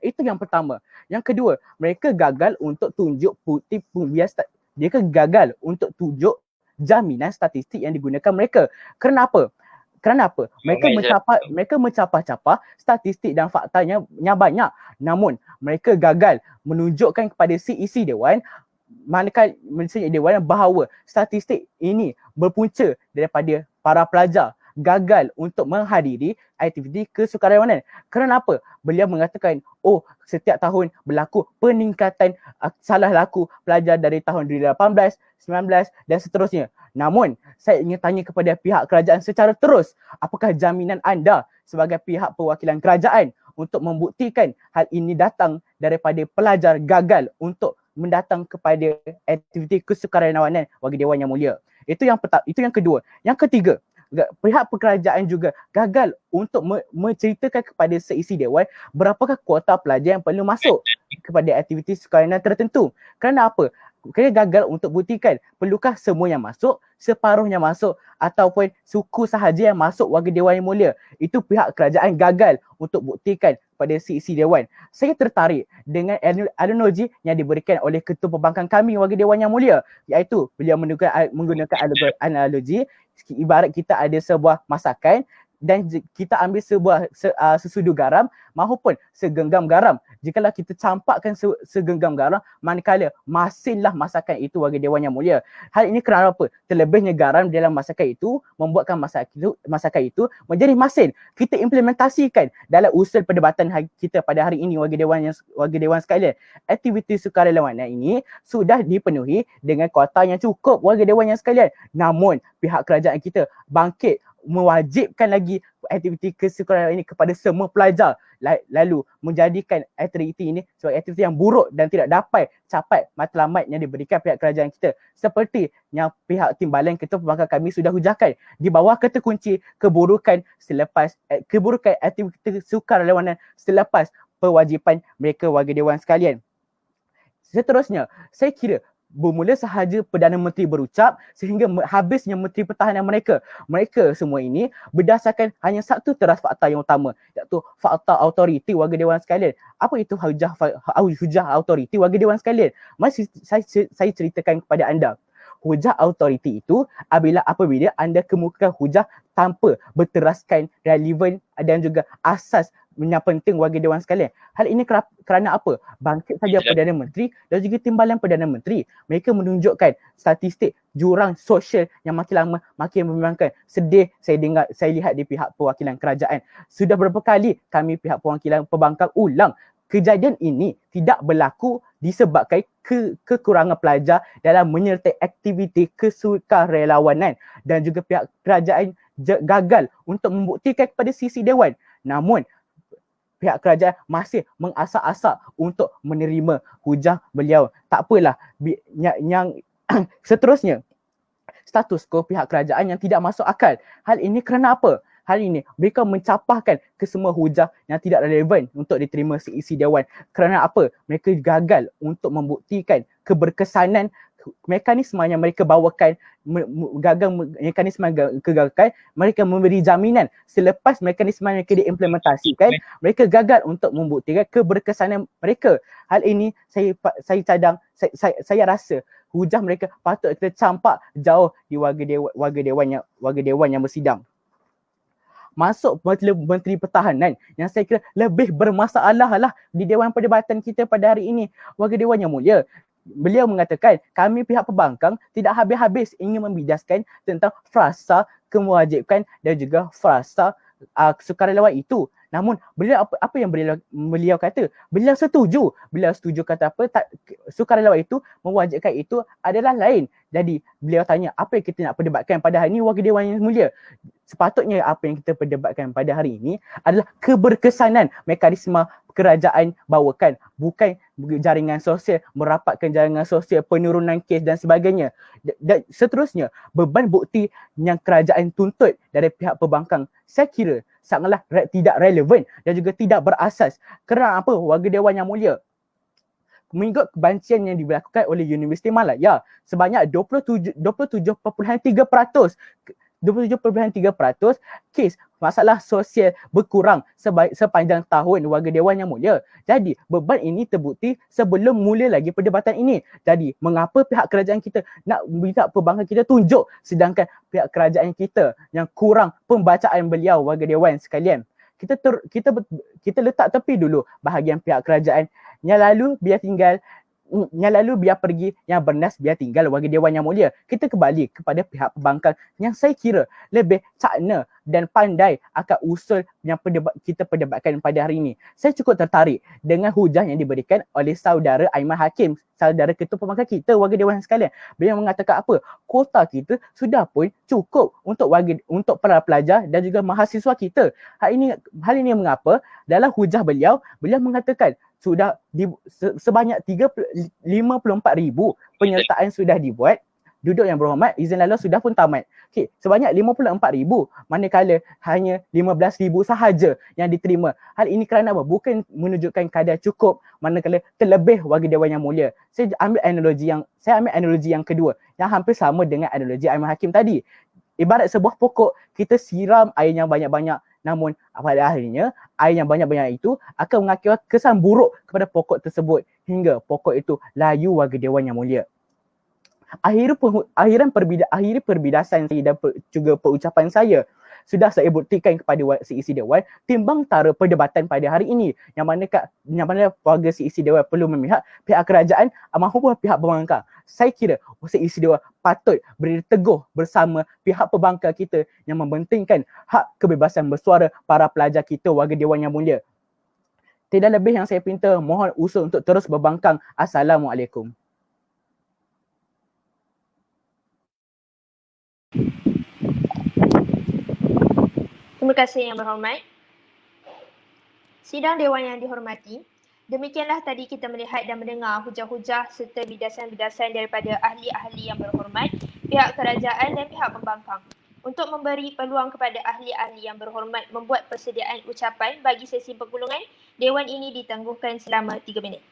Itu yang pertama. Yang kedua, mereka gagal untuk tunjuk bukti mereka gagal untuk tunjuk jaminan statistik yang digunakan mereka. Kenapa? Mereka mencapah-capah statistik dan fakta yang banyak, namun mereka gagal menunjukkan kepada CEC Dewan, manakala Dewan, bahawa statistik ini berpunca daripada para pelajar gagal untuk menghadiri aktiviti kesukarelawanan. Kenapa? Beliau mengatakan, setiap tahun berlaku peningkatan salah laku pelajar dari tahun 2018, 19 dan seterusnya. Namun, saya ingin tanya kepada pihak kerajaan secara terus, apakah jaminan anda sebagai pihak perwakilan kerajaan untuk membuktikan hal ini datang daripada pelajar gagal untuk mendatang kepada aktiviti kesukarelawanan, warga Dewan yang mulia? Itu yang kedua. Yang ketiga, pihak kerajaan juga gagal untuk menceritakan kepada seisi Dewan berapakah kuota pelajar yang perlu masuk kepada aktiviti sukarelawanan tertentu. Kerana apa? Kerana gagal untuk buktikan perlukah semua yang masuk, separuhnya masuk ataupun suku sahaja yang masuk, warga Dewan yang mulia. Itu pihak kerajaan gagal untuk buktikan pada CEC Dewan. Saya tertarik dengan analogi yang diberikan oleh Ketua Perbankan kami, warga Dewan yang mulia, iaitu beliau menggunakan analogi ibarat kita ada sebuah masakan dan kita ambil sesudu garam maupun segenggam garam. Jikalau kita campakkan segenggam garam, manakala masinlah masakan itu, warga Dewan yang mulia. Hal ini kerana apa? Terlebihnya garam dalam masakan itu membuatkan masakan itu menjadi masin. Kita implementasikan dalam usul perdebatan kita pada hari ini, warga Dewan sekalian. Aktiviti sukarelawanan ini sudah dipenuhi dengan kuota yang cukup, warga Dewan yang sekalian. Namun pihak kerajaan kita bangkit mewajibkan lagi aktiviti kesukarelawanan ini kepada semua pelajar, lalu menjadikan aktiviti ini sebagai aktiviti yang buruk dan tidak dapat capai matlamat yang diberikan pihak kerajaan kita, seperti yang pihak timbalan Ketua Perbankan kami sudah hujahkan di bawah kata kunci keburukan aktiviti sukarelawanan selepas kewajipan mereka, warga Dewan sekalian. Seterusnya, saya kira bermula sahaja Perdana Menteri berucap sehingga habisnya Menteri Pertahanan mereka semua ini berdasarkan hanya satu teras fakta yang utama, iaitu fakta autoriti, warga Dewan sekalian. Apa itu hujah autoriti, warga Dewan sekalian? Mari saya ceritakan kepada anda. Hujah autoriti itu apabila anda kemukakan hujah tanpa berteraskan relevan dan juga asas yang penting, warga Dewan sekalian. Hal ini kerana apa? Bangkit saja Perdana Menteri dan juga timbalan Perdana Menteri, mereka menunjukkan statistik jurang sosial yang makin lama makin membimbangkan. Sedih saya lihat di pihak perwakilan kerajaan. Sudah berapa kali kami pihak perwakilan perbankan ulang, kejadian ini tidak berlaku disebabkan kekurangan pelajar dalam menyertai aktiviti kesukarelawanan, dan juga pihak kerajaan gagal untuk membuktikan kepada sisi Dewan. Namun pihak kerajaan masih mengasak-asak untuk menerima hujah beliau. Tak apalah, yang seterusnya, status quo pihak kerajaan yang tidak masuk akal. Hal ini kerana apa? Hal ini mereka mencapahkan ke semua hujah yang tidak relevan untuk diterima seisi Dewan. Kerana apa? Mereka gagal untuk membuktikan keberkesanan mekanisme yang mereka bawakan, mekanisme kegagalan mereka memberi jaminan selepas mekanisme mereka diimplementasikan, mereka gagal untuk membuktikan keberkesanan mereka. Hal ini saya rasa hujah mereka patut kita campak jauh di warga dewan yang bersidang. Masuk Menteri Pertahanan yang saya kira lebih bermasalah lah di Dewan Perdebatan kita pada hari ini, warga Dewan yang mulia. Beliau mengatakan kami pihak perbankan tidak habis-habis ingin membidaskan tentang frasa kewajibkan dan juga frasa sukarelawan itu. Namun apa yang beliau kata? Beliau setuju kata apa? Sukarelawan itu mewajibkan itu adalah lain. Jadi beliau tanya apa yang kita nak perdebatkan pada hari ini, warga Dewan yang mulia. sepatutnya apa yang kita perdebatkan pada hari ini adalah keberkesanan mekanisme kerajaan bawakan, bukan jaringan sosial, merapatkan jaringan sosial, penurunan kes dan sebagainya. Dan seterusnya, beban bukti yang kerajaan tuntut dari pihak pembangkang saya kira sangatlah tidak relevan dan juga tidak berasas. Kerana apa? Warga Dewan Yang Mulia, mengikut kebancian yang dilakukan oleh Universiti Malaya, sebanyak 27.3% kes masalah sosial berkurang sepanjang tahun Warga Dewan Yang Mulia. Jadi beban ini terbukti sebelum mula lagi perdebatan ini. Jadi mengapa pihak kerajaan kita nak minta pembangkang kita tunjuk sedangkan pihak kerajaan kita yang kurang pembacaan beliau Warga Dewan sekalian. Kita letak tepi dulu bahagian pihak kerajaan. Yang lalu biar tinggal, yang lalu biar pergi, yang bernas biar tinggal Warga Dewan Yang Mulia. Kita kembali kepada pihak pembangkang yang saya kira lebih cakna dan pandai akan usul yang kita perdebatkan pada hari ini. Saya cukup tertarik dengan hujah yang diberikan oleh saudara Aiman Hakim, saudara ketua pembangkang kita Warga Dewan sekalian. Beliau mengatakan apa? Kota kita sudah pun cukup untuk para pelajar dan juga mahasiswa kita. Hal ini mengapa dalam hujah beliau mengatakan sudah sebanyak 54,000 penyertaan sudah dibuat. Duduk yang berhormat, izin lalu sudah pun tamat. Okay, sebanyak 54,000 manakala hanya 15,000 sahaja yang diterima. Hal ini kerana apa? Bukan menunjukkan kadar cukup manakala terlebih Warga Dewan Yang Mulia. Saya ambil analogi yang kedua yang hampir sama dengan analogi Aiman Hakim tadi. Ibarat sebuah pokok, kita siram air yang banyak-banyak, namun pada akhirnya air yang banyak-banyak itu akan mengakibatkan kesan buruk kepada pokok tersebut hingga pokok itu layu Warga Dewan Yang Mulia. Akhiri perbidasan saya dan juga perucapan saya sudah saya buktikan kepada seisi Dewan timbang tara perdebatan pada hari ini yang mana warga seisi Dewan perlu memihak pihak kerajaan maupun pihak pembangkang. Saya kira seisi Dewan patut berdiri teguh bersama pihak pembangkang kita yang mempentingkan hak kebebasan bersuara para pelajar kita Warga Dewan Yang Mulia. Tidak lebih yang saya pinta, mohon usul untuk terus berbangkang. Assalamualaikum. Terima kasih Yang Berhormat. Sidang Dewan yang dihormati, demikianlah tadi kita melihat dan mendengar hujah-hujah serta bidasan-bidasan daripada ahli-ahli yang berhormat, pihak kerajaan dan pihak pembangkang. Untuk memberi peluang kepada ahli-ahli yang berhormat membuat persediaan ucapan bagi sesi pergulungan, Dewan ini ditangguhkan selama 3 minit.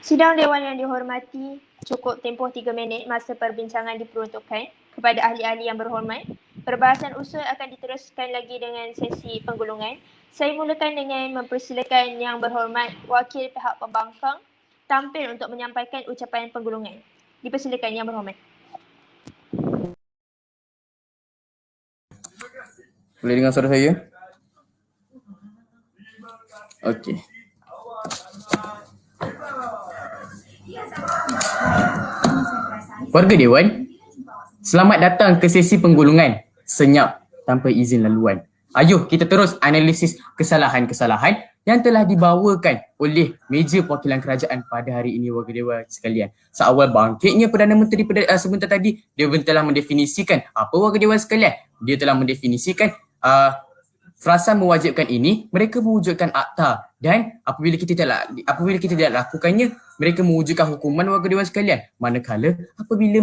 Sidang Dewan yang dihormati, cukup tempoh 3 minit masa perbincangan diperuntukkan kepada ahli-ahli yang berhormat. Perbahasan usul akan diteruskan lagi dengan sesi penggulungan. Saya mulakan dengan mempersilakan yang berhormat wakil pihak pembangkang tampil untuk menyampaikan ucapan penggulungan. Dipersilakan yang berhormat. Boleh dengar suara saya? Okey. Warga Dewan, selamat datang ke sesi penggulungan senyap tanpa izin laluan. Ayuh kita terus analisis kesalahan-kesalahan yang telah dibawakan oleh meja perwakilan kerajaan pada hari ini, warga Dewan sekalian. Seawal bangkitnya Perdana Menteri sebentar tadi, dia pun telah mendefinisikan apa, warga Dewan sekalian. Dia telah mendefinisikan frasa mewajibkan ini, mereka mewujudkan akta, dan apabila kita tidak lakukannya, mereka mewujudkan hukuman, warga Dewan sekalian. Manakala apabila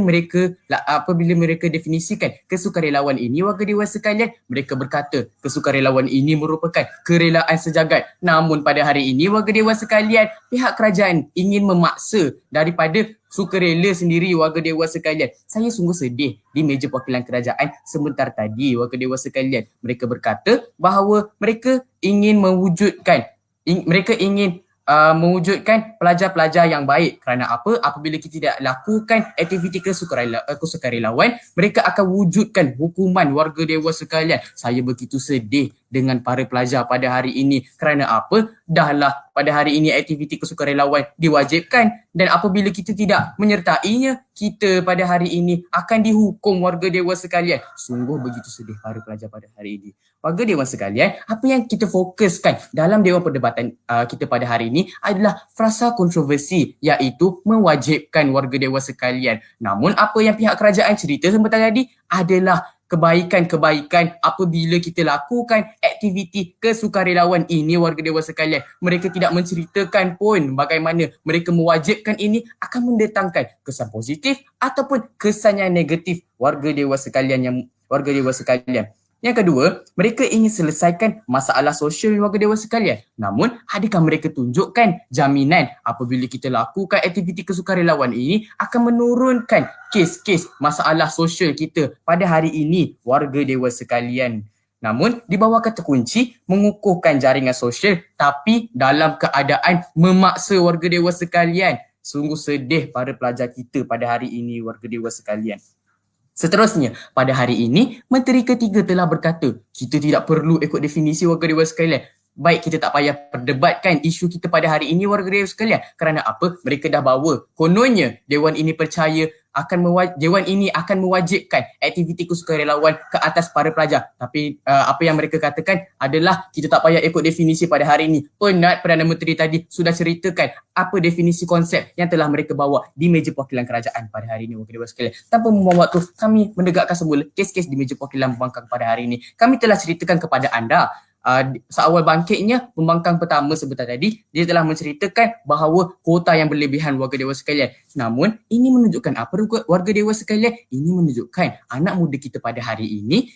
mereka definisikan kesukarelawan ini, warga Dewan sekalian, mereka berkata kesukarelawan ini merupakan kerelaan sejagat. Namun pada hari ini, warga Dewan sekalian, pihak kerajaan ingin memaksa daripada sukarela sendiri, warga Dewan sekalian. Saya sungguh sedih di meja perwakilan kerajaan sebentar tadi, warga Dewan sekalian. Mereka berkata bahawa mereka ingin mewujudkan pelajar-pelajar yang baik. Kerana apa? Apabila kita tidak lakukan aktiviti kesukarelawan, mereka akan wujudkan hukuman, warga Dewan sekalian. Saya begitu sedih dengan para pelajar pada hari ini. Kerana apa? Dahlah pada hari ini aktiviti kesukarelawan diwajibkan, dan apabila kita tidak menyertainya, kita pada hari ini akan dihukum, warga Dewan sekalian. Sungguh begitu sedih para pelajar pada hari ini. Warga Dewan sekalian, apa yang kita fokuskan dalam Dewan Perdebatan kita pada hari ini adalah frasa kontroversi, iaitu mewajibkan, warga Dewan sekalian. Namun apa yang pihak kerajaan cerita sebentar tadi adalah kebaikan-kebaikan apabila kita lakukan aktiviti kesukarelawan ini, warga Dewan sekalian. Mereka tidak menceritakan pun bagaimana mereka mewajibkan ini akan mendatangkan kesan positif ataupun kesan yang negatif, warga Dewan sekalian. Yang kedua, mereka ingin selesaikan masalah sosial, warga Dewan sekalian. Namun, adakah mereka tunjukkan jaminan apabila kita lakukan aktiviti kesukarelawan ini akan menurunkan kes-kes masalah sosial kita pada hari ini, warga Dewan sekalian? Namun, di bawah kata kunci mengukuhkan jaringan sosial tapi dalam keadaan memaksa, warga Dewan sekalian. Sungguh sedih para pelajar kita pada hari ini, warga Dewan sekalian. Seterusnya, pada hari ini, Menteri Ketiga telah berkata, kita tidak perlu ikut definisi, warga Dewan sekalian. Baik, kita tak payah perdebatkan isu kita pada hari ini, warga Dewan sekalian. Kerana apa? Mereka dah bawa. Kononnya, Dewan ini percaya Dewan ini akan mewajibkan aktiviti kesukarelawan ke atas para pelajar. Tapi apa yang mereka katakan adalah kita tak payah ikut definisi pada hari ini. Penat Perdana Menteri tadi sudah ceritakan apa definisi konsep yang telah mereka bawa di meja perwakilan kerajaan pada hari ini, warga Dewan sekalian. Tanpa membuang waktu, kami menegakkan semula kes-kes di meja perwakilan pembangkang pada hari ini. Kami telah ceritakan kepada anda seawal bangkitnya pembangkang pertama sebentar tadi, dia telah menceritakan bahawa kuota yang berlebihan, warga Dewan sekalian. Namun ini menunjukkan apa, warga Dewan sekalian? Ini menunjukkan anak muda kita pada hari ini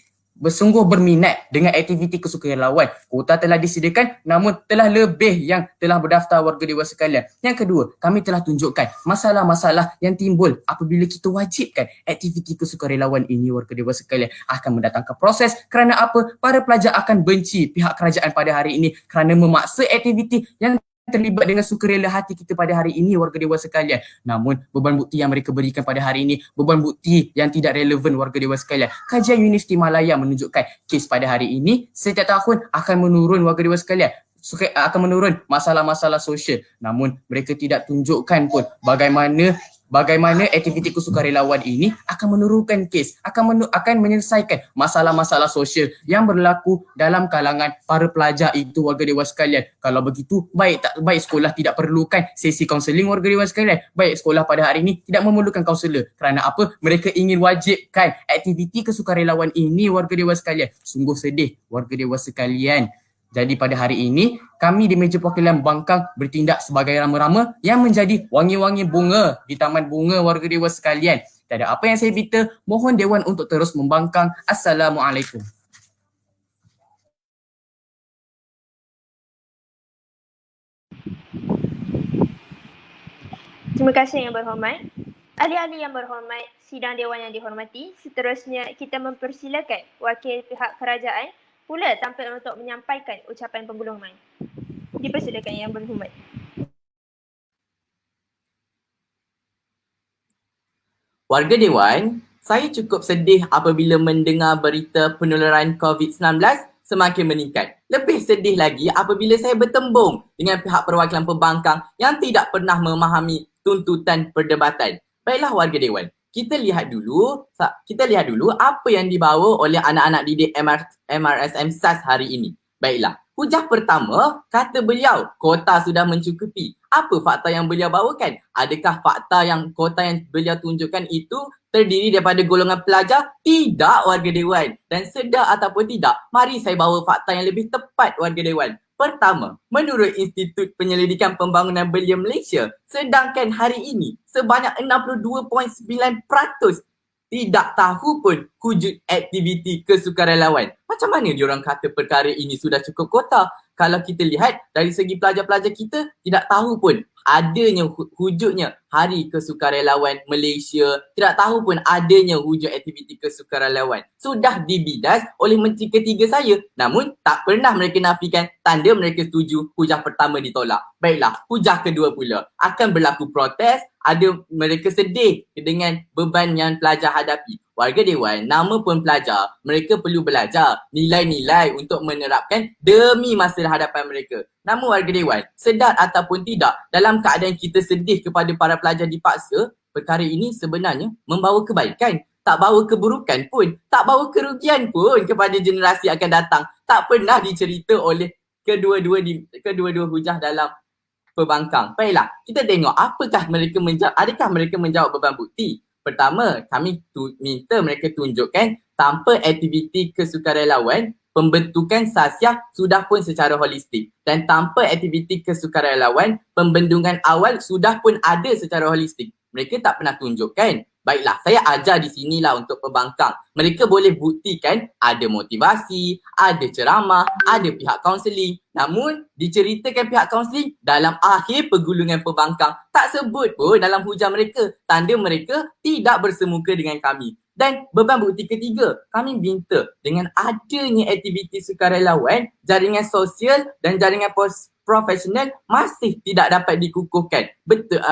bersungguh berminat dengan aktiviti kesukarelawan. Kuota telah disediakan namun telah lebih yang telah berdaftar, warga Dewan sekalian. Yang kedua, kami telah tunjukkan masalah-masalah yang timbul apabila kita wajibkan aktiviti kesukarelawan ini, warga Dewan sekalian, akan mendatangkan proses. Kerana apa? Para pelajar akan benci pihak kerajaan pada hari ini kerana memaksa aktiviti yang terlibat dengan sukarela hati kita pada hari ini, warga Dewan sekalian. Namun beban bukti yang mereka berikan pada hari ini, beban bukti yang tidak relevan, warga Dewan sekalian. Kajian Universiti Malaya menunjukkan kes pada hari ini setiap tahun akan menurun, warga Dewan sekalian. Akan menurun masalah-masalah sosial. Namun mereka tidak tunjukkan pun bagaimana aktiviti kesukarelawan ini akan menurunkan kes, akan menyelesaikan masalah-masalah sosial yang berlaku dalam kalangan para pelajar itu, warga Dewan sekalian. Kalau begitu, baik sekolah tidak perlukan sesi kaunseling, warga Dewan sekalian. Baik sekolah pada hari ini tidak memerlukan kaunselor. Kerana apa? Mereka ingin wajibkan aktiviti kesukarelawan ini, warga Dewan sekalian. Sungguh sedih, warga Dewan sekalian. Jadi pada hari ini, kami di meja perwakilan Bangkang bertindak sebagai rama-rama yang menjadi wangi-wangi bunga di Taman Bunga, warga Dewan sekalian. Tiada apa yang saya minta, mohon Dewan untuk terus membangkang. Assalamualaikum. Terima kasih yang berhormat. Ahli-ahli yang berhormat, sidang dewan yang dihormati, seterusnya kita mempersilakan wakil pihak kerajaan pula tampil untuk menyampaikan ucapan penggulungan. Dipersilakan yang berhormat. Warga Dewan, saya cukup sedih apabila mendengar berita penularan COVID-19 semakin meningkat. Lebih sedih lagi apabila saya bertembung dengan pihak perwakilan pembangkang yang tidak pernah memahami tuntutan perdebatan. Baiklah warga Dewan, kita lihat dulu apa yang dibawa oleh anak-anak didik MRSM SAS hari ini. Baiklah, hujah pertama, kata beliau, kota sudah mencukupi. Apa fakta yang beliau bawakan? Adakah fakta yang kota yang beliau tunjukkan itu terdiri daripada golongan pelajar? Tidak warga Dewan. Dan sedar ataupun tidak, mari saya bawa fakta yang lebih tepat warga Dewan. Pertama, menurut Institut Penyelidikan Pembangunan Belia Malaysia, sedangkan hari ini sebanyak 62.9% tidak tahu pun wujud aktiviti kesukarelawan. Macam mana diorang kata perkara ini sudah cukup kota? Kalau kita lihat dari segi pelajar-pelajar kita tidak tahu pun adanya wujudnya Hari Kesukarelawan Malaysia, tidak tahu pun adanya wujud aktiviti kesukarelawan. Sudah dibidas oleh Menteri Ketiga saya, namun tak pernah mereka nafikan tanda mereka setuju hujah pertama ditolak. Baiklah, hujah kedua pula akan berlaku protes, ada mereka sedih dengan beban yang pelajar hadapi. Warga Dewan, nama pun pelajar, mereka perlu belajar nilai-nilai untuk menerapkan demi masa hadapan mereka. Namun warga Dewan, sedar ataupun tidak, dalam keadaan kita sedih kepada para pelajar dipaksa, perkara ini sebenarnya membawa kebaikan. Tak bawa keburukan pun, tak bawa kerugian pun kepada generasi akan datang. Tak pernah dicerita oleh kedua-dua hujah dalam pembangkang. Baiklah, kita tengok adakah mereka menjawab beban bukti. Pertama, kami minta mereka tunjukkan tanpa aktiviti kesukarelawan, pembentukan sasiah sudah pun secara holistik. Dan tanpa aktiviti kesukarelawan, pembendungan awal sudah pun ada secara holistik. Mereka tak pernah tunjukkan. Baiklah, saya ajar di sinilah untuk pembangkang. Mereka boleh buktikan ada motivasi, ada ceramah, ada pihak kaunseling. Namun, diceritakan pihak kaunseling dalam akhir pergulungan pembangkang. Tak sebut pun dalam hujah mereka. Tanda mereka tidak bersemuka dengan kami. Dan beban bukti ketiga, kami minta dengan adanya aktiviti sukarelawan, jaringan sosial dan jaringan profesional masih tidak dapat dikukuhkan. Betul,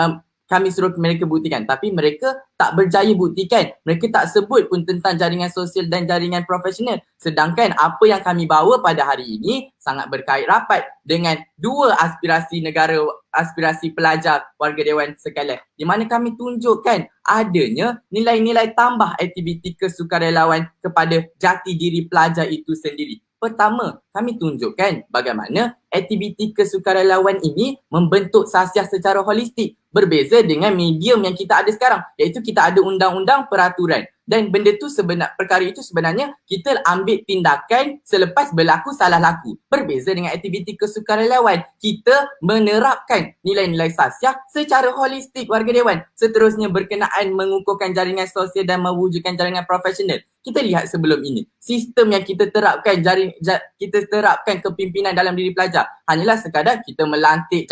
kami suruh mereka buktikan, tapi mereka tak berjaya buktikan. Mereka tak sebut pun tentang jaringan sosial dan jaringan profesional. Sedangkan apa yang kami bawa pada hari ini sangat berkait rapat dengan dua aspirasi negara, aspirasi pelajar warga Dewan sekalian, di mana kami tunjukkan adanya nilai-nilai tambah aktiviti kesukarelawan kepada jati diri pelajar itu sendiri. Pertama, kami tunjukkan bagaimana aktiviti kesukarelawan ini membentuk sasiah secara holistik. Berbeza dengan medium yang kita ada sekarang, iaitu kita ada undang-undang peraturan. Dan perkara itu sebenarnya kita ambil tindakan selepas berlaku salah laku. Berbeza dengan aktiviti kesukarelawan, kita menerapkan nilai-nilai sasiah secara holistik warga Dewan. Seterusnya berkenaan mengukuhkan jaringan sosial dan mewujudkan jaringan profesional. Kita lihat sebelum ini, sistem yang kita terapkan, kita terapkan kepimpinan dalam diri pelajar hanyalah sekadar kita melantik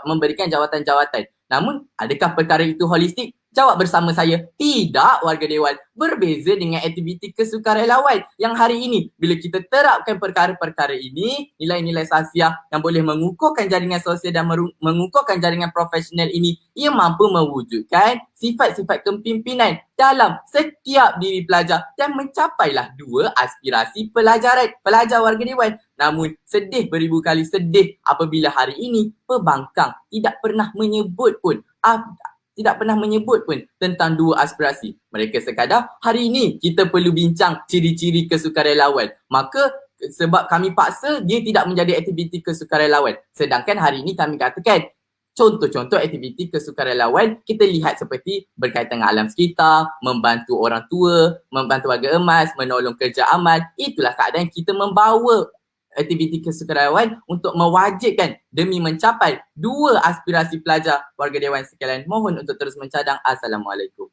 memberikan jawatan-jawatan. Namun, adakah perkara itu holistik? Jawab bersama saya, tidak warga Dewan. Berbeza dengan aktiviti kesukarelawan yang hari ini, bila kita terapkan perkara-perkara ini, nilai-nilai sasiah yang boleh mengukuhkan jaringan sosial dan mengukuhkan jaringan profesional ini, ia mampu mewujudkan sifat-sifat kepimpinan dalam setiap diri pelajar dan mencapailah dua aspirasi pelajar warga Dewan. Namun sedih beribu kali sedih apabila hari ini pembangkang tidak pernah menyebut pun tentang dua aspirasi. Mereka sekadar hari ini kita perlu bincang ciri-ciri kesukarelawan. Maka sebab kami paksa dia tidak menjadi aktiviti kesukarelawan. Sedangkan hari ini kami katakan contoh-contoh aktiviti kesukarelawan kita lihat seperti berkaitan dengan alam sekitar, membantu orang tua, membantu warga emas, menolong kerja amal. Itulah keadaan kita membawa aktiviti kesukarelawan untuk mewajibkan demi mencapai dua aspirasi pelajar warga Dewan sekalian. Mohon untuk terus mencadang. Assalamualaikum.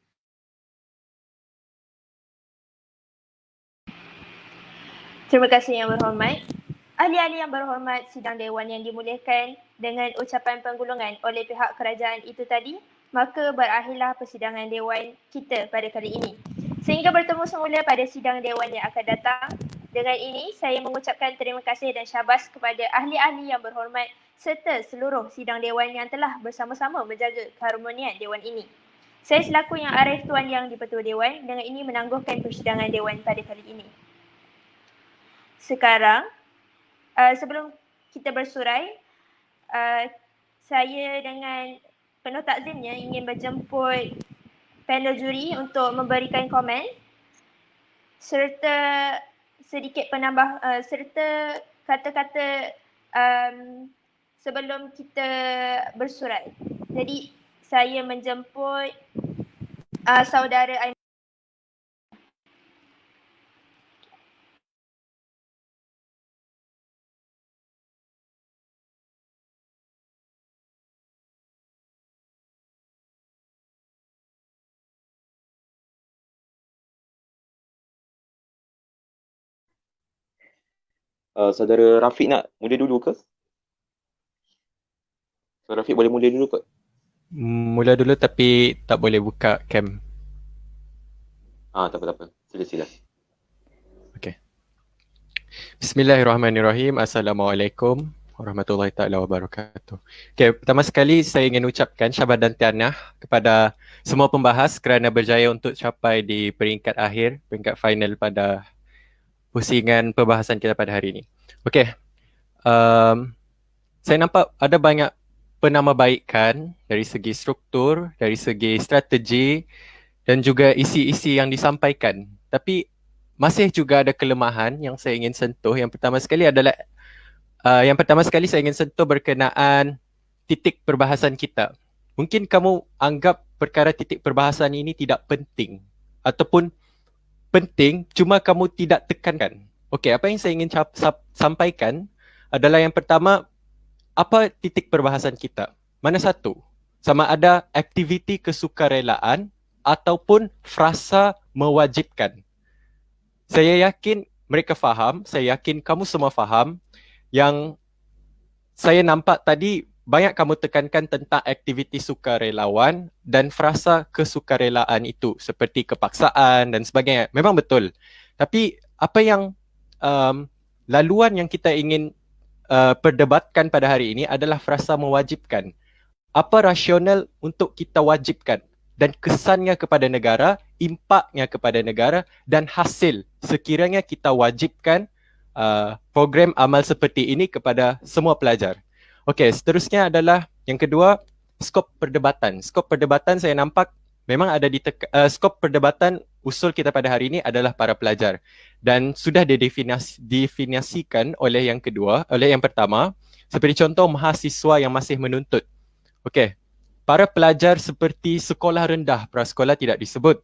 Terima kasih yang berhormat. Ahli-ahli yang berhormat, sidang Dewan yang dimuliakan, dengan ucapan penggulungan oleh pihak kerajaan itu tadi, Maka berakhirlah persidangan Dewan kita pada kali ini. Sehingga bertemu semula pada sidang Dewan yang akan datang. Dengan ini, saya mengucapkan terima kasih dan syabas kepada ahli-ahli yang berhormat serta seluruh sidang Dewan yang telah bersama-sama menjaga keharmonian Dewan ini. Saya selaku Yang Arif Tuan Yang di-Pertua Dewan dengan ini menangguhkan persidangan Dewan pada kali ini. Sekarang, sebelum kita bersurai, saya dengan penuh takzimnya ingin berjemput panel juri untuk memberikan komen serta sedikit serta kata-kata sebelum kita bersurai. Jadi saya menjemput saudara Aiman. Saudara Rafiq nak mula dulu ke? Saudara Rafiq boleh mula dulu ke? Mula dulu tapi tak boleh buka cam. Tak apa. Sila. Bismillahirrahmanirrahim. Assalamualaikum warahmatullahi taala wabarakatuh. Okey, pertama sekali saya ingin ucapkan syabas dan tahniah kepada semua pembahas kerana berjaya untuk capai di peringkat akhir, peringkat final pada pusingan perbahasan kita pada hari ini. Okey. Saya nampak ada banyak penambahbaikan dari segi struktur, dari segi strategi dan juga isi-isi yang disampaikan. Tapi masih juga ada kelemahan yang saya ingin sentuh. Yang pertama sekali saya ingin sentuh berkenaan titik perbahasan kita. Mungkin kamu anggap perkara titik perbahasan ini tidak penting ataupun penting cuma kamu tidak tekankan. Okey, apa yang saya ingin sampaikan adalah yang pertama, apa titik perbahasan kita? Mana satu? Sama ada aktiviti kesukarelaan ataupun frasa mewajibkan. Saya yakin mereka faham, saya yakin kamu semua faham yang saya nampak tadi banyak kamu tekankan tentang aktiviti sukarelawan dan frasa kesukarelaan itu seperti kepaksaan dan sebagainya. Memang betul. Tapi apa yang laluan yang kita ingin perdebatkan pada hari ini adalah frasa mewajibkan. Apa rasional untuk kita wajibkan dan kesannya kepada negara, impaknya kepada negara dan hasil sekiranya kita wajibkan program amal seperti ini kepada semua pelajar. Okey, seterusnya adalah yang kedua, skop perdebatan. Skop perdebatan saya nampak memang ada di skop perdebatan usul kita pada hari ini adalah para pelajar dan sudah didefinisikan oleh yang kedua, oleh yang pertama, seperti contoh mahasiswa yang masih menuntut. Okey, para pelajar seperti sekolah rendah, prasekolah tidak disebut.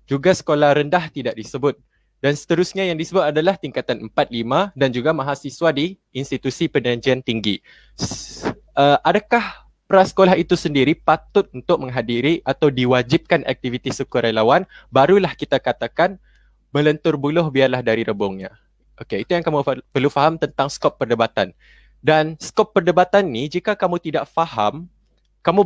Juga sekolah rendah tidak disebut. Dan seterusnya yang disebut adalah tingkatan 4, 5 dan juga mahasiswa di institusi pendidikan tinggi. Adakah prasekolah itu sendiri patut untuk menghadiri atau diwajibkan aktiviti sukarelawan? Barulah kita katakan melentur buluh biarlah dari rebungnya. Okey, itu yang kamu perlu faham tentang skop perdebatan. Dan skop perdebatan ni jika kamu tidak faham, kamu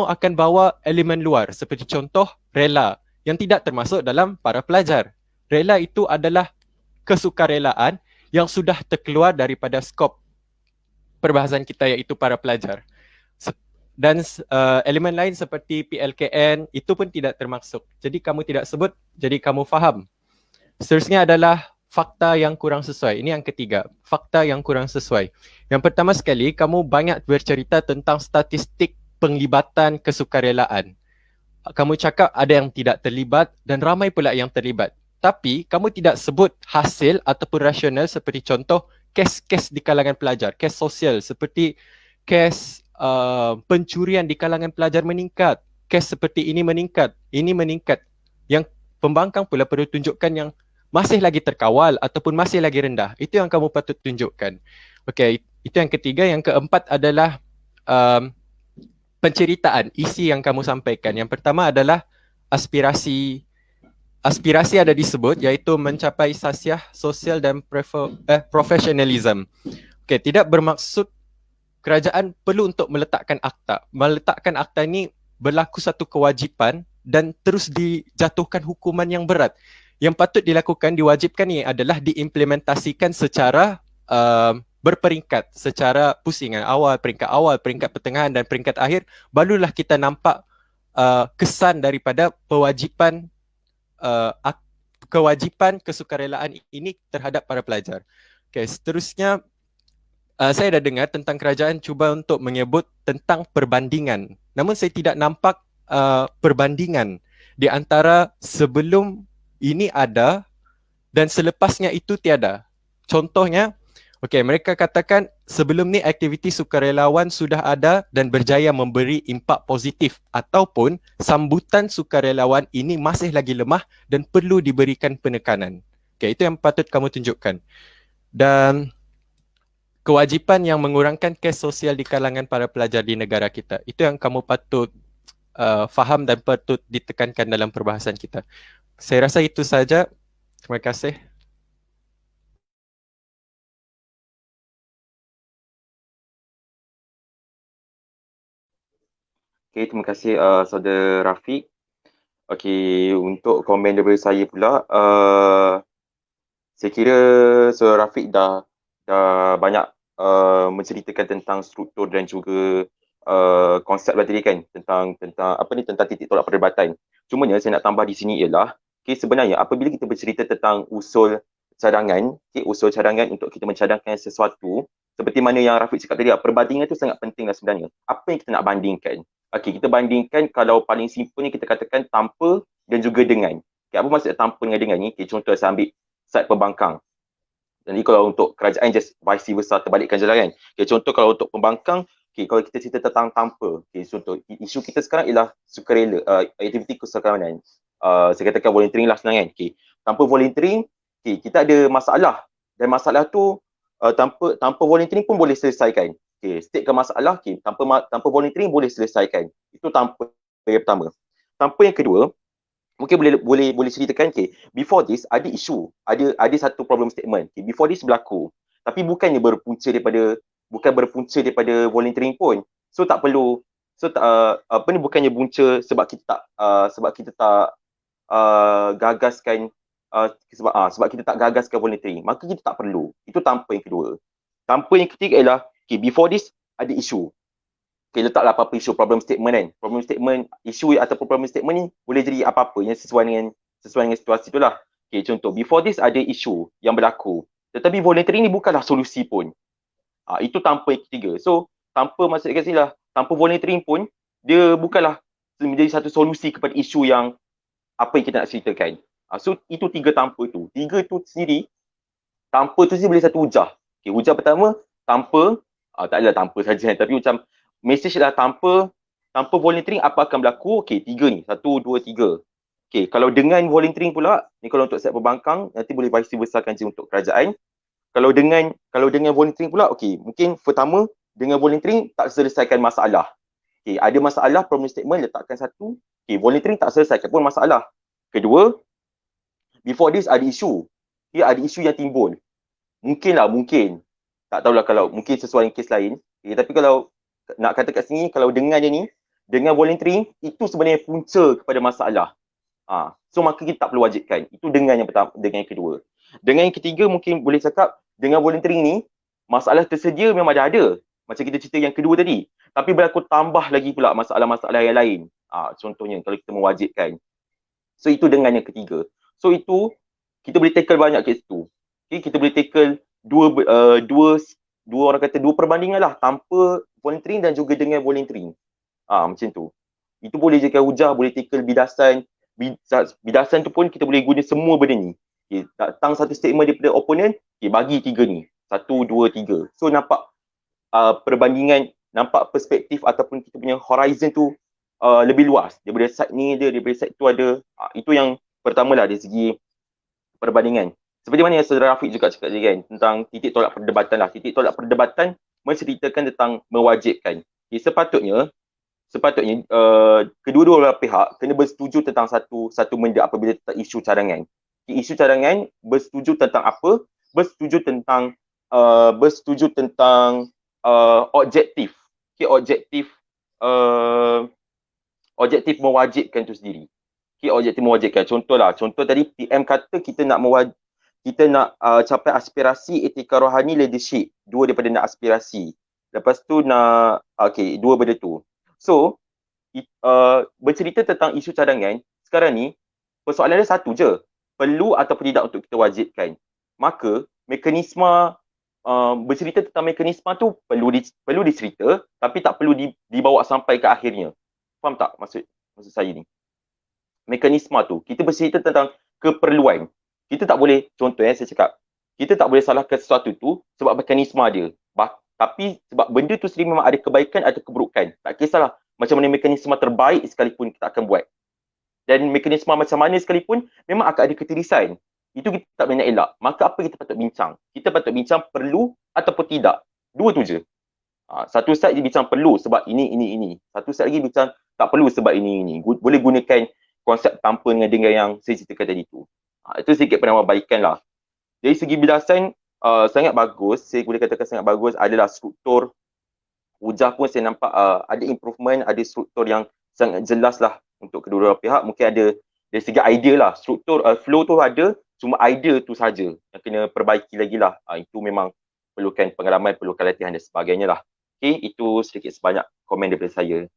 akan bawa elemen luar seperti contoh rela yang tidak termasuk dalam para pelajar. Rela itu adalah kesukarelaan yang sudah terkeluar daripada skop perbahasan kita iaitu para pelajar. Dan elemen lain seperti PLKN itu pun tidak termasuk. Jadi kamu tidak sebut, jadi kamu faham. Seterusnya adalah fakta yang kurang sesuai. Ini yang ketiga, fakta yang kurang sesuai. Yang pertama sekali, kamu banyak bercerita tentang statistik penglibatan kesukarelaan. Kamu cakap ada yang tidak terlibat dan ramai pula yang terlibat. Tapi kamu tidak sebut hasil ataupun rasional seperti contoh kes-kes di kalangan pelajar, kes sosial seperti kes pencurian di kalangan pelajar meningkat, kes seperti ini meningkat. Yang pembangkang pula perlu tunjukkan yang masih lagi terkawal ataupun masih lagi rendah. Itu yang kamu patut tunjukkan. Okey, itu yang ketiga. Yang keempat adalah penceritaan, isi yang kamu sampaikan. Yang pertama adalah aspirasi ada disebut iaitu mencapai sasiah sosial dan profesionalism. Okey, tidak bermaksud kerajaan perlu untuk meletakkan akta. Meletakkan akta ini berlaku satu kewajipan dan terus dijatuhkan hukuman yang berat. Yang patut dilakukan, diwajibkan ni adalah diimplementasikan secara berperingkat, secara pusingan awal, peringkat pertengahan dan peringkat akhir, barulah kita nampak kesan daripada kewajipan kesukarelaan ini terhadap para pelajar. Okay, seterusnya saya dah dengar tentang kerajaan cuba untuk menyebut tentang perbandingan. Namun saya tidak nampak perbandingan di antara sebelum ini ada dan selepasnya itu tiada. Contohnya, mereka katakan sebelum ni aktiviti sukarelawan sudah ada dan berjaya memberi impak positif, ataupun sambutan sukarelawan ini masih lagi lemah dan perlu diberikan penekanan. Itu yang patut kamu tunjukkan. Dan kewajipan yang mengurangkan kes sosial di kalangan para pelajar di negara kita, itu yang kamu patut faham dan patut ditekankan dalam perbahasan kita. Saya rasa itu saja. Terima kasih. Okay, terima kasih Saudara Rafiq. Okay, untuk komen daripada saya pula, saya kira Saudara Rafiq dah banyak menceritakan tentang struktur dan juga konsep tadi kan, tentang titik tolak perdebatan. Cumanya saya nak tambah di sini ialah, sebenarnya apabila kita bercerita tentang usul cadangan, usul cadangan untuk kita mencadangkan sesuatu, seperti mana yang Rafiq cakap tadi, perbandingan tu sangat penting lah sebenarnya. Apa yang kita nak bandingkan? Kita bandingkan, kalau paling simple ni kita katakan tanpa dan juga dengan. Apa maksud tanpa dengan ni? Contoh saya ambil side pembangkang. Jadi kalau untuk kerajaan just vice versa, terbalikkan je lah kan. Contoh kalau untuk pembangkang, kalau kita cerita tentang tanpa, contoh isu kita sekarang ialah sukarela, aktiviti kesukarelawanan. Saya katakan volunteering lah senang kan. Tanpa volunteering, kita ada masalah, dan masalah tu tanpa volunteering pun boleh selesaikan. Statekan masalah, tanpa volunteering boleh selesaikan. Itu tanpa yang pertama. Tanpa yang kedua, mungkin boleh ceritakan, before this ada isu, ada satu problem statement. Before this berlaku, tapi bukan berpunca daripada volunteering pun. So tak perlu, bukannya punca sebab kita tak gagaskan sebab kita tak gagaskan volunteering, maka kita tak perlu. Itu tanpa yang kedua. Tanpa yang ketiga ialah, before this ada isu. Letaklah apa-apa isu, problem statement kan. Problem statement, isu ataupun problem statement ni boleh jadi apa-apa yang sesuai dengan situasi tu lah. Contoh, before this ada isu yang berlaku, tetapi volunteering ni bukanlah solusi pun. Itu tanpa yang ketiga. So, tanpa maksud kat sini lah, tanpa volunteering pun, dia bukanlah menjadi satu solusi kepada isu yang apa yang kita nak ceritakan. So, itu tiga tanpa tu. Tiga tu sendiri, tanpa tu sendiri boleh satu hujah. Hujah pertama, tanpa, tak adalah tanpa saja, tapi macam message adalah tanpa volunteering apa akan berlaku? Tiga ni. 1, 2, 3. Kalau dengan volunteering pula, ni kalau untuk set pembangkang, nanti boleh vice versakan je untuk kerajaan. Kalau dengan volunteering pula, mungkin pertama, dengan volunteering tak selesaikan masalah. Ada masalah, problem statement letakkan satu. Volunteering tak selesaikan pun masalah. Kedua, before this ada isu. Ada isu yang timbul. Mungkin. Tak tahulah kalau mungkin sesuai dengan kes lain. Tapi kalau nak kata kat sini, kalau dengan dia ni, dengan volunteering, itu sebenarnya punca kepada masalah. So maka kita tak perlu wajibkan. Itu dengan yang pertama, dengan yang kedua. Dengan yang ketiga, mungkin boleh cakap, dengan volunteering ni, masalah tersedia memang dah ada. Macam kita cerita yang kedua tadi. Tapi berlaku tambah lagi pula masalah-masalah yang lain. Contohnya, kalau kita mewajibkan. So itu dengan yang ketiga. So itu, kita boleh tackle banyak kes tu. Kita boleh tackle dua perbandingan lah, tanpa volunteering dan juga dengan volunteering. Macam tu. Itu boleh jadikan hujah, boleh tackle bidasan. Bidasan tu pun kita boleh guna semua benda ni. Datang satu statement daripada opponent, bagi tiga ni. 1, 2, 3. So nampak perbandingan, nampak perspektif ataupun kita punya horizon tu lebih luas. Daripada side ni ada, daripada side tu ada. Itu yang pertama lah dari segi perbandingan. Seperti mana yang Saudara Rafiq juga cakap tadi kan, tentang titik tolak perdebatan lah. Titik tolak perdebatan menceritakan tentang mewajibkan. Sepatutnya kedua-dua belah pihak kena bersetuju tentang satu benda apabila tentang isu cadangan. Isu cadangan bersetuju tentang apa? Bersetuju tentang objektif. objektif mewajibkan itu sendiri. Okay, objektif mewajibkan. Contoh tadi PM kata kita nak capai aspirasi etika rohani leadership. Dua daripada nak aspirasi. Lepas tu nak, dua benda tu. So, bercerita tentang isu cadangan, sekarang ni, persoalan dia satu je. Perlu ataupun tidak untuk kita wajibkan. Maka, mekanisme bercerita tentang mekanisme tu perlu dicerita, tapi tak perlu dibawa sampai ke akhirnya. Faham tak maksud saya ni? Mekanisme tu, kita bercerita tentang keperluan. Kita tak boleh, contoh saya cakap, kita tak boleh salahkan sesuatu tu sebab mekanisme dia. Tapi sebab benda tu sendiri memang ada kebaikan atau keburukan. Tak kisahlah macam mana mekanisme terbaik sekalipun kita akan buat. Dan mekanisme macam mana sekalipun memang akan ada ketirisan. Itu kita tak boleh nak elak. Maka apa kita patut bincang? Kita patut bincang perlu ataupun tidak. Dua tu je. Satu set dia bincang perlu sebab ini. Satu set lagi bincang tak perlu sebab ini. Boleh gunakan konsep tanpa dengan yang saya ceritakan tadi tu. Itu sedikit penambahbaikan lah. Dari segi bilasan, sangat bagus. Saya boleh katakan sangat bagus adalah struktur. Hujah pun saya nampak ada improvement, ada struktur yang sangat jelas lah untuk kedua-dua pihak. Mungkin ada dari segi idea lah. Struktur, flow tu ada, cuma idea tu saja yang kena perbaiki lagi lah. Itu memang perlukan pengalaman, perlukan latihan dan sebagainya lah. Okay, itu sedikit sebanyak komen daripada saya.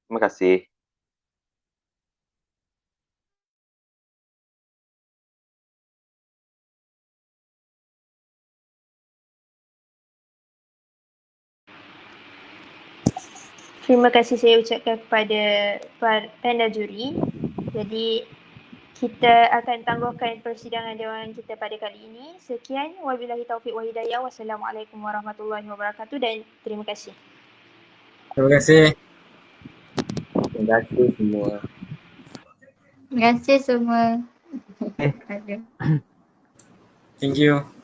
Terima kasih. Terima kasih saya ucapkan kepada panel juri. Jadi kita akan tangguhkan persidangan dewan kita pada kali ini. Sekian, wabillahi taufiq wa hidayah. Wassalamualaikum warahmatullahi wabarakatuh dan terima kasih. Terima kasih. Terima kasih semua. Terima kasih semua. Thank you.